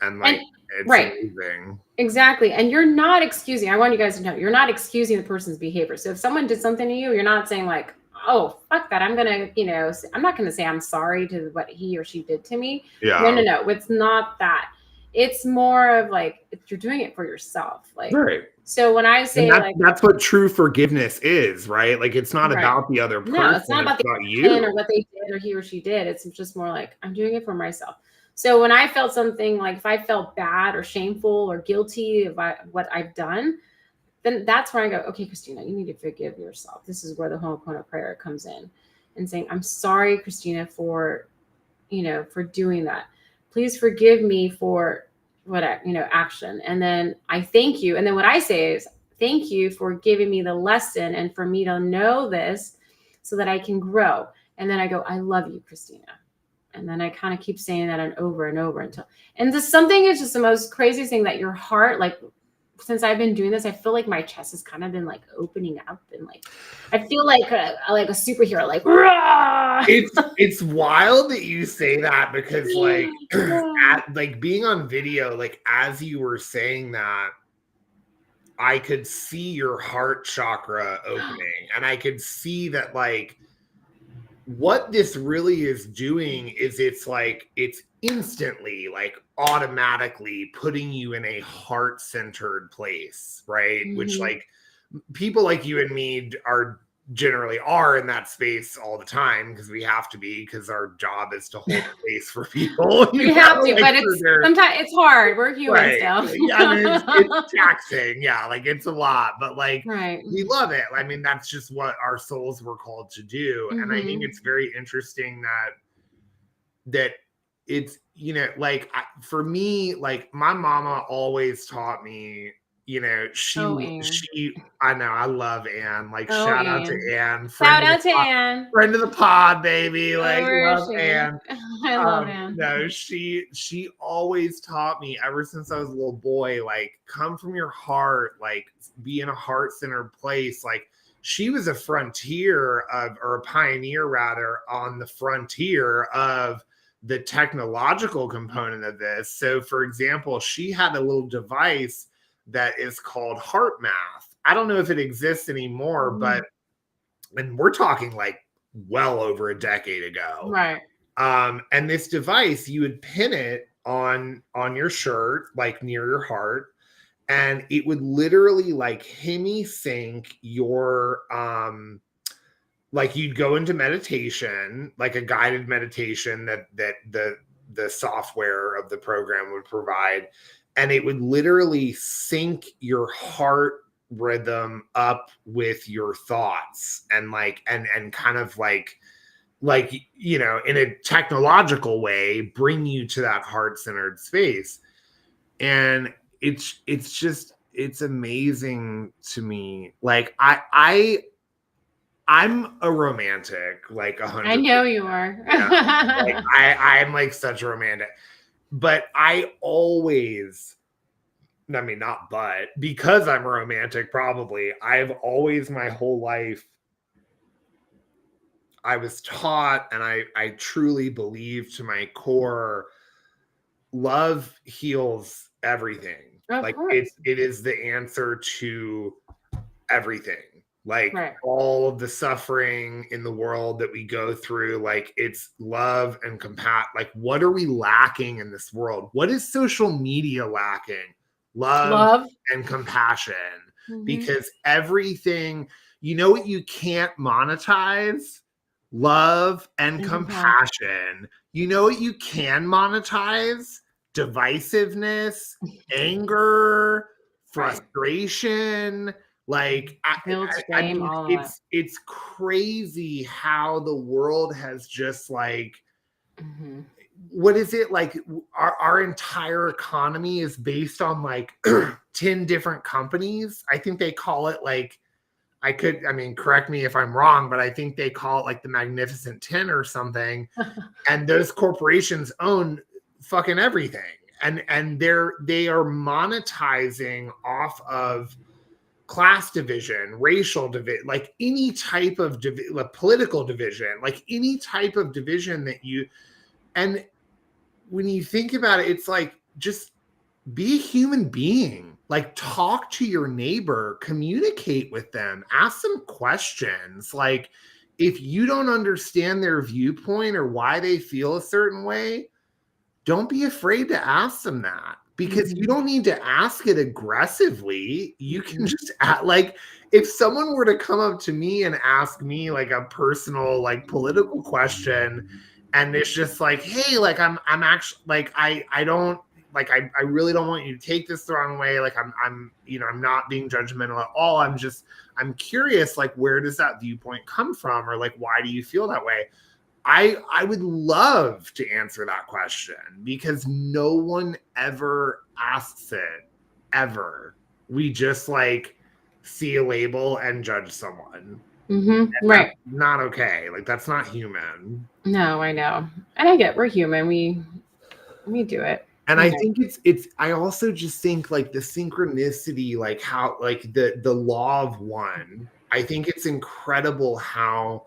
And And like it's right. amazing. Exactly. And you're not excusing, I want you guys to know, you're not excusing the person's behavior. So if someone did something to you, you're not saying like, oh, fuck that. I'm going to, I'm not going to say I'm sorry to what he or she did to me. Yeah. No. It's not that. It's more of like, you're doing it for yourself. Like, Right. so when I say And like, that's what true forgiveness is, right? Like it's not right. about the other person. No, it's not about the you or what they did or he or she did. It's just more like, I'm doing it for myself. So when I felt something like if I felt bad or shameful or guilty about what I've done, then that's where I go, okay, Christina, you need to forgive yourself. This is where the Ho'oponopono prayer comes in and saying, I'm sorry, Christina, for doing that. Please forgive me for action. And then I thank you. And then what I say is, thank you for giving me the lesson and for me to know this so that I can grow. And then I go, I love you, Christina. And then I kind of keep saying that and over until, and this something is just the most craziest thing that your heart, like, since I've been doing this, I feel like my chest has kind of been like opening up and like, I feel like a superhero, like, rah! It's wild that you say that because like like being on video, like as you were saying that, I could see your heart chakra opening and I could see that like what this really is doing is it's instantly like automatically putting you in a heart-centered place, right? Mm-hmm. Which like people like you and me are generally are in that space all the time because we have to be because our job is to hold space for people. We have to, like, but it's sometimes it's hard. We're human right. still. Yeah, I mean, it's taxing. Yeah, like it's a lot, but like right. we love it. I mean, that's just what our souls were called to do. Mm-hmm. And I think it's very interesting that it's like for me, like my mama always taught me, she I know I love Anne, like shout out to Anne, shout out to Anne, friend of the pod, baby, like love Anne. I love Anne. No, she always taught me ever since I was a little boy, like come from your heart, like be in a heart-centered place. Like she was a a pioneer rather on the frontier of the technological component of this. So for example, she had a little device that is called heart math. I don't know if it exists anymore, but and we're talking like well over a decade ago. Right. And this device, you would pin it on your shirt, like near your heart, and it would literally like hemi-sync your like you'd go into meditation, like a guided meditation that the software of the program would provide, and it would literally sync your heart rhythm up with your thoughts and like and kind of like in a technological way bring you to that heart-centered space. And it's amazing to me. Like I'm a romantic, like 100%. I know you are. Like I'm like such a romantic, but I always, I mean, not but, because I'm a romantic, probably, I've always my whole life, was taught, and I truly believe to my core, love heals everything. Of Like course. it is the answer to everything. Like Right. all of the suffering in the world that we go through, like it's love and compassion. Like, what are we lacking in this world? What is social media lacking? Love and compassion. Mhm. Because everything, you know what you can't monetize? Love and compassion. You know what you can monetize? Divisiveness, anger, frustration. Like Guilt, I shame, mean, all of that. it's crazy how the world has just like, Mhm. what is it like? Our entire economy is based on like 10 different companies. I think they call it like, I mean, correct me if I'm wrong, but I think they call it like the Magnificent 10 or something. And those corporations own fucking everything. And they are monetizing off of class division, racial division, like any type of like political division, like any type of division that you, and when you think about it, it's like, just be a human being. Like, talk to your neighbor, communicate with them, ask them questions. Like, if you don't understand their viewpoint or why they feel a certain way, don't be afraid to ask them that, because you don't need to ask it aggressively. You can just like, if someone were to come up to me and ask me like a personal, like political question, and it's just like, hey, like I'm actually like, I don't like, I really don't want you to take this the wrong way. Like I'm, you know, I'm not being judgmental at all. I'm curious, like, where does that viewpoint come from? Or like, why do you feel that way? I would love to answer that question, because no one ever asks it, ever. We just like see a label and judge someone. Right. Not okay. Like, that's not human. No, I know. And I get, we're human. We do it. And I think I also just think like the synchronicity, like how, like the law of one, I think it's incredible how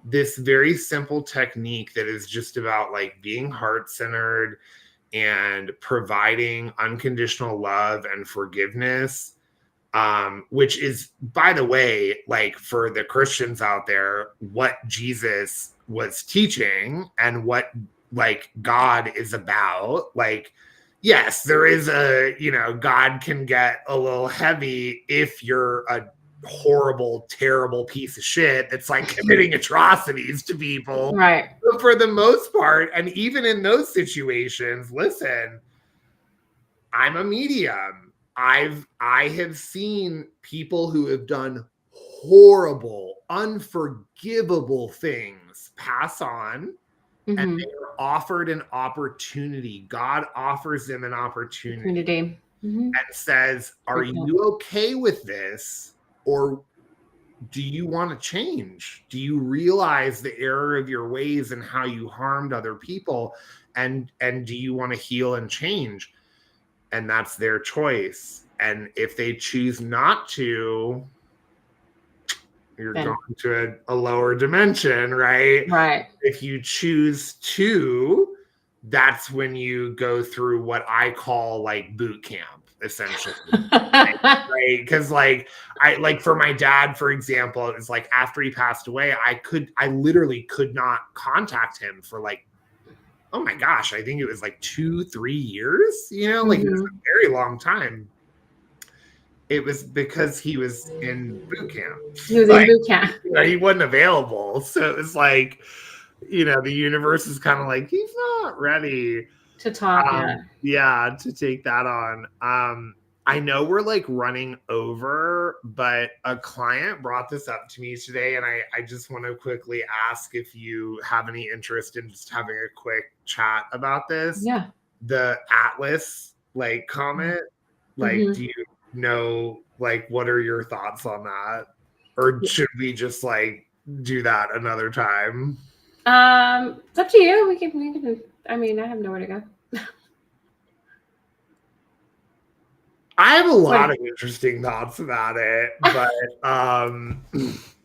this very simple technique that is just about like being heart-centered and providing unconditional love and forgiveness, which is, by the way, like for the Christians out there, what Jesus was teaching and what like God is about. Like, yes, there is a, you know, God can get a little heavy if you're a horrible, terrible piece of shit that's like committing atrocities to people. Right. But for the most part, and even in those situations, listen, I'm a medium. I have seen people who have done horrible, unforgivable things pass on, and they are offered an opportunity. God offers them an opportunity and says, are you okay with this? Or do you want to change? Do you realize the error of your ways and how you harmed other people? And do you want to heal and change? And that's their choice. And if they choose not to, you're going to a lower dimension, right? Right. If you choose to, that's when you go through what I call like boot camp, essentially. Right? Because like for my dad, for example, it's like after he passed away, I literally could not contact him for like, oh my gosh, I think it was like 2-3 years, you know, like it was a very long time. It was because he was in boot camp. He was like, in boot camp. You know, he wasn't available. So it was like, you know, the universe is kind of like, he's not ready to talk yet. Yeah, to take that on. I know we're like running over, but a client brought this up to me today, and I just want to quickly ask if you have any interest in just having a quick chat about this. Yeah. The Atlas like comment, like, do you know, like, what are your thoughts on that? Or should we just like do that another time? It's up to you. We can, I mean, I have nowhere to go. I have a lot of interesting thoughts about it, but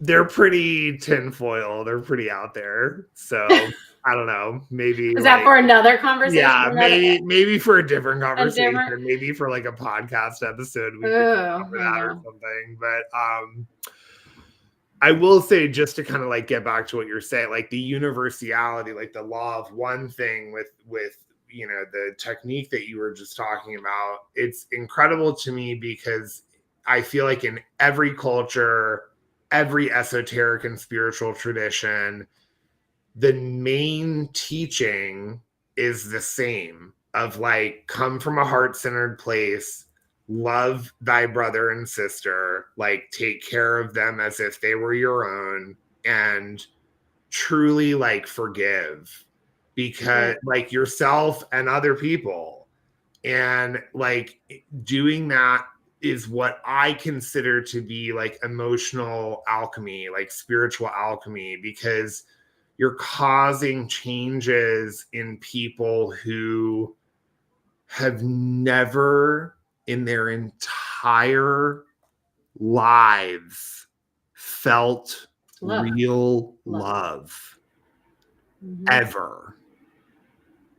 they're pretty tinfoil. They're pretty out there. So I don't know. Maybe Is that for another conversation? yeah, maybe for a different a conversation. different. Maybe for like a podcast episode we could Oh, cover I that or know. something. But I will say, just to kind of like get back to what you're saying, like the universality, like the law of one thing with you know the technique that you were just talking about, it's incredible to me because I feel like in every culture, every esoteric and spiritual tradition, the main teaching is the same of like come from a heart-centered place, love thy brother and sister, like take care of them as if they were your own, and truly like forgive because like yourself and other people. And like doing that is what I consider to be like emotional alchemy, like spiritual alchemy, because you're causing changes in people who have never in their entire lives felt real love ever.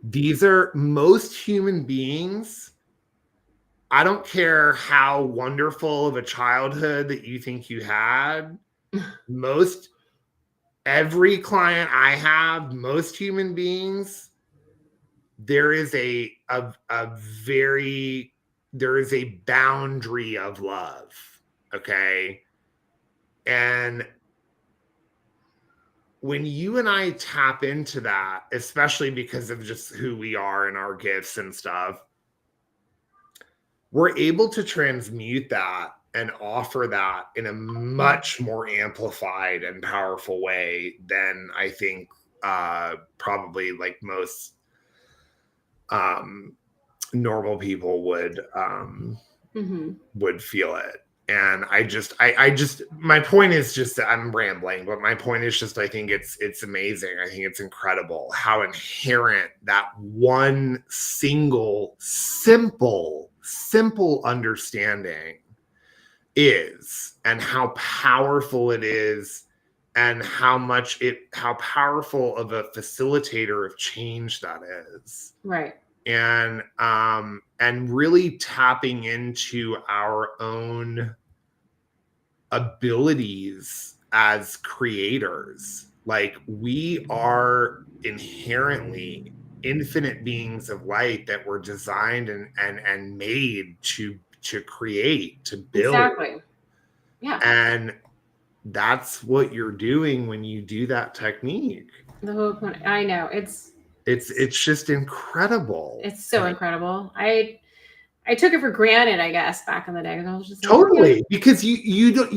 These are most human beings. I don't care how wonderful of a childhood that you think you had. Every client I have, most human beings, there is a boundary of love. Okay. And when you and I tap into that, especially because of just who we are and our gifts and stuff, we're able to transmute that and offer that in a much more amplified and powerful way than I think probably like most normal people would feel it. And my point is just that I'm rambling, but my point is just, I think it's amazing. I think it's incredible how inherent that one simple understanding is, and how powerful it is, and how powerful of a facilitator of change that is. Right. And really tapping into our own abilities as creators. Like we are inherently infinite beings of light that were designed and made to create, to build. Exactly. Yeah. And that's what you're doing when you do that technique. The whole point. I know it's just incredible. It's so incredible. I took it for granted, I guess, back in the day. I was just totally like, because you don't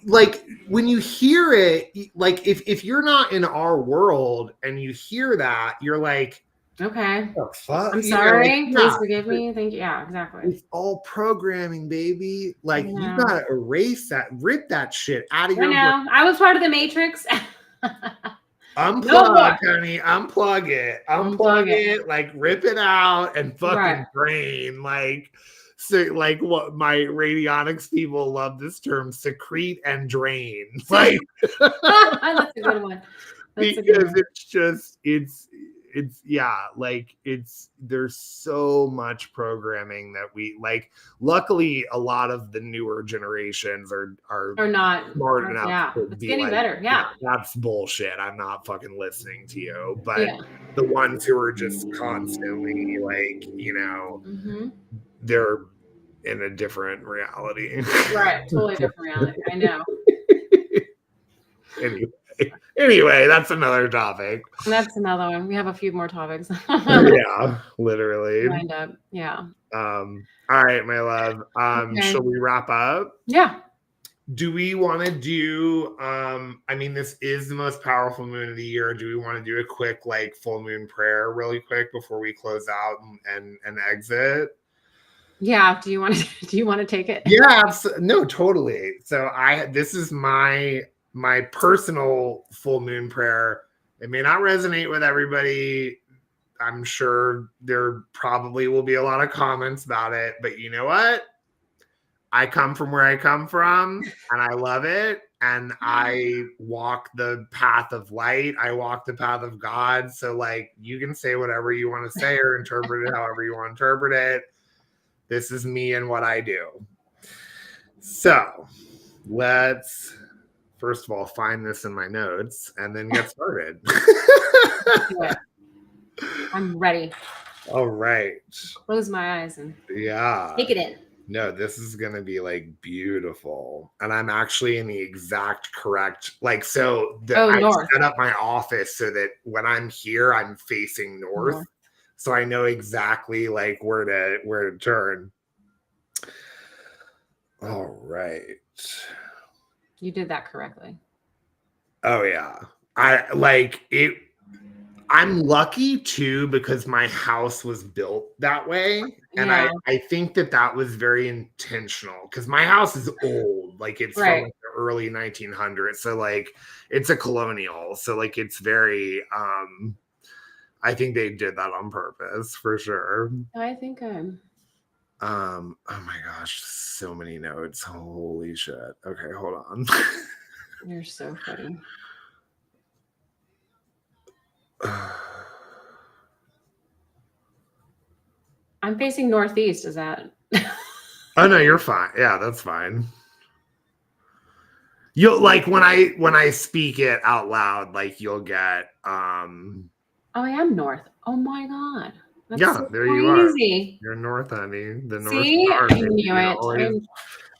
like when you hear it, like if you're not in our world and you hear that, you're like, okay, oh, fuck? I'm sorry. Like, please forgive me. Thank you. Yeah, exactly. It's all programming, baby. Like you gotta erase that, rip that shit out of your brain. I was part of the Matrix. Unplug, honey. Unplug it. Like rip it out and fucking drain. Like, so, like what my radionics people love this term: secrete and drain. Like, that's a good one. Because it's just there's so much programming that we like. Luckily, a lot of the newer generations are not smart enough. Yeah, to it's be getting like, better. Yeah, that's bullshit. I'm not fucking listening to you. But the ones who are just constantly like, they're in a different reality. Right, totally different reality. I know. Anyway, that's another topic. That's another one. We have a few more topics. Yeah, literally. Lined up. Yeah. All right, my love. Shall we wrap up? Yeah. Do we want to do I mean, this is the most powerful moon of the year. Do we want to do a quick like full moon prayer really quick before we close out and exit? Yeah. Do you want to take it? Yeah, no, totally. So this is my personal full moon prayer. It may not resonate with everybody. I'm sure there probably will be a lot of comments about it, but you know what? I come from where I come from and I love it. and I walk the path of light. I walk the path of God. So, like, you can say whatever you want to say or interpret it however you want to interpret it. This is me and what I do. So, let's first of all find this in my notes and then get started. I'm ready. All right. Close my eyes and Yeah. take it in. No, this is going to be like beautiful. And I'm actually in the exact correct, like, so I north. set up my office so that when I'm here, I'm facing north. So I know exactly like where to turn. All right. You did that correctly. Oh yeah. I like it. I'm lucky too because my house was built that way. And Yeah. I think that was very intentional because my house is old. Like it's from like the early 1900s. So like it's a colonial. So like it's very, I think they did that on purpose for sure. I think I'm. Oh my gosh, so many notes. Holy shit. Okay, hold on. You're so funny. I'm facing northeast. Is that? Oh no, you're fine. Yeah, that's fine. You'll like when I speak it out loud, like you'll get Oh, I am north. Oh my god. That's yeah, so there crazy. you are. You're north, honey. The North See, Star. I knew it. Always,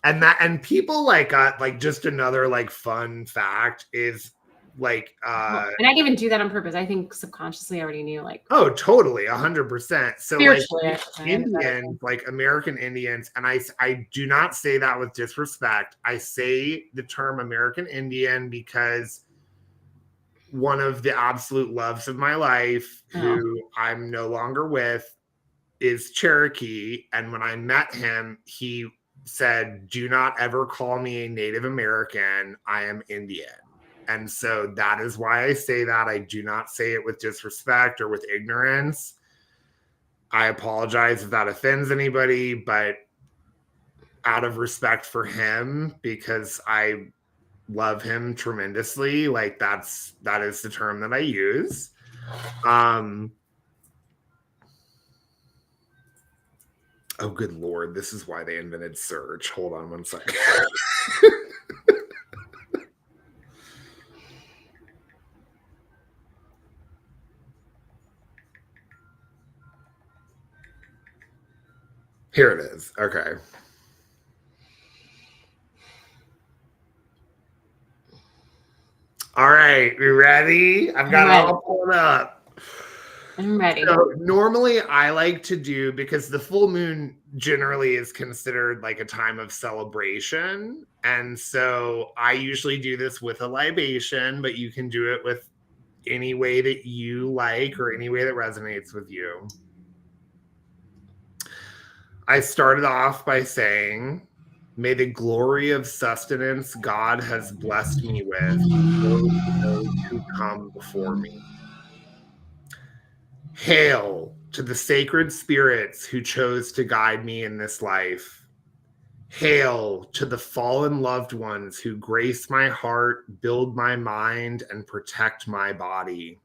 and people like just another like fun fact is like and I didn't even do that on purpose. I think subconsciously I already knew like oh totally 100%. So like Indians, like American Indians, and I do not say that with disrespect. I say the term American Indian because one of the absolute loves of my life, who I'm no longer with, is Cherokee. And when I met him, he said, "Do not ever call me a Native American. I am Indian." And so that is why I say that. I do not say it with disrespect or with ignorance. I apologize if that offends anybody, but out of respect for him, because I love him tremendously, like that is the term that I use. Oh, good Lord. This is why they invented search. Hold on one second. Here it is. Okay. All right. You ready? I've got it all pulled up. I'm ready. So normally I like to do, because the full moon generally is considered like a time of celebration. And so I usually do this with a libation, but you can do it with any way that you like or any way that resonates with you. I started off by saying, "May the glory of sustenance God has blessed me with flow to those who come before me. Hail to the sacred spirits who chose to guide me in this life. Hail to the fallen loved ones who grace my heart, build my mind, and protect my body.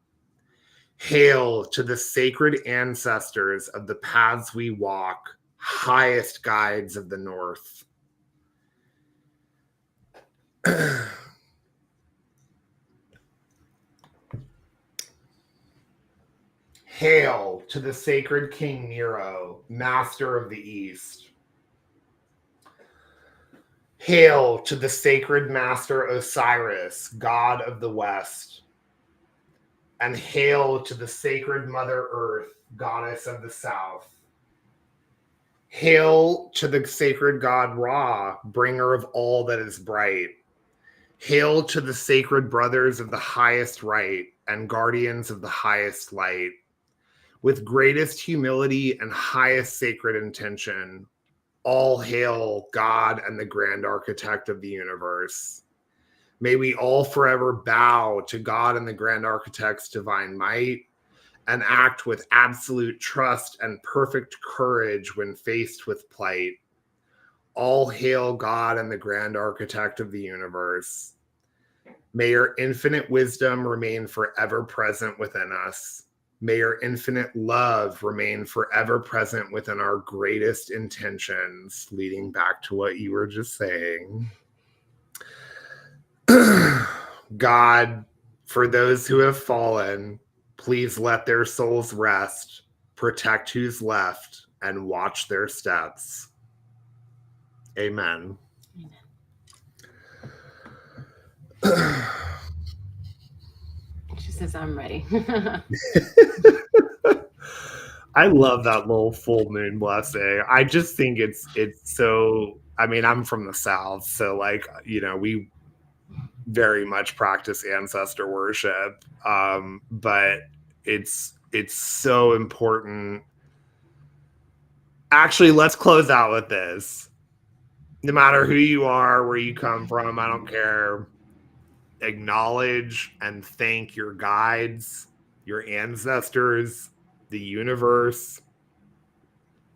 Hail to the sacred ancestors of the paths we walk, highest guides of the North." Hail to the sacred King Nero, master of the East. Hail to the sacred master Osiris, god of the West. And hail to the sacred Mother Earth, goddess of the South. Hail to the sacred god Ra, bringer of all that is bright. Hail to the sacred brothers of the highest right and guardians of the highest light. With greatest humility and highest sacred intention, all hail God and the grand architect of the universe. May we all forever bow to God and the grand architect's divine might and act with absolute trust and perfect courage when faced with plight. All hail God and the grand architect of the universe. May your infinite wisdom remain forever present within us. May your infinite love remain forever present within our greatest intentions, leading back to what you were just saying. God, for those who have fallen, please let their souls rest, protect who's left, and watch their steps. Amen. She says, I'm ready. I love that little full moon blessing. I just think it's so, I mean, I'm from the South, so like, you know, we very much practice ancestor worship. But it's so important. Actually, let's close out with this. No matter who you are, where you come from, I don't care. Acknowledge and thank your guides, your ancestors, the universe,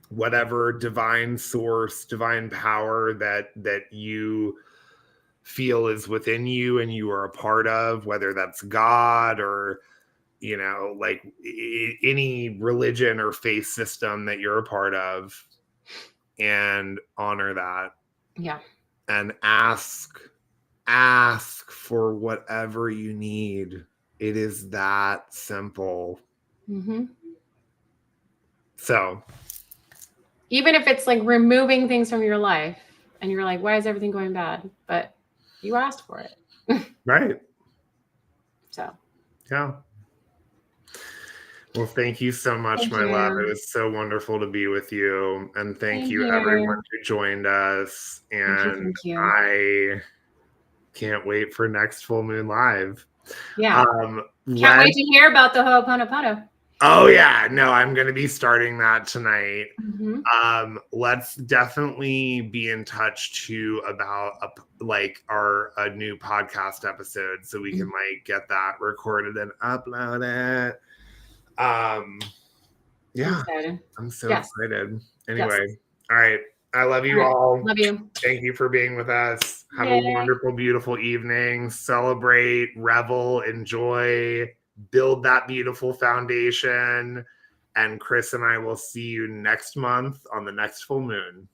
whatever divine source, divine power that you feel is within you and you are a part of, whether that's God or, you know, like any religion or faith system that you're a part of, and honor that. Yeah. And ask for whatever you need. It is that simple. Mm-hmm. So even if it's like removing things from your life and you're like, why is everything going bad? But you asked for it. right. So Yeah. Well, thank you so much, thank my love. It you. was so wonderful to be with you. And thank Same you, here. everyone who joined us. And Thank you. I can't wait for next Full Moon Live. Yeah. Can't wait to hear about the Ho'oponopono. Oh, yeah. No, I'm going to be starting that tonight. Mm-hmm. Let's definitely be in touch too about a new podcast episode so we can like get that recorded and upload it. Yeah, I'm so excited. Anyway, all right. I love you all. Love you. Thank you for being with us. Have a wonderful, beautiful evening. Celebrate, revel, enjoy, build that beautiful foundation. And Chris and I will see you next month on the next full moon.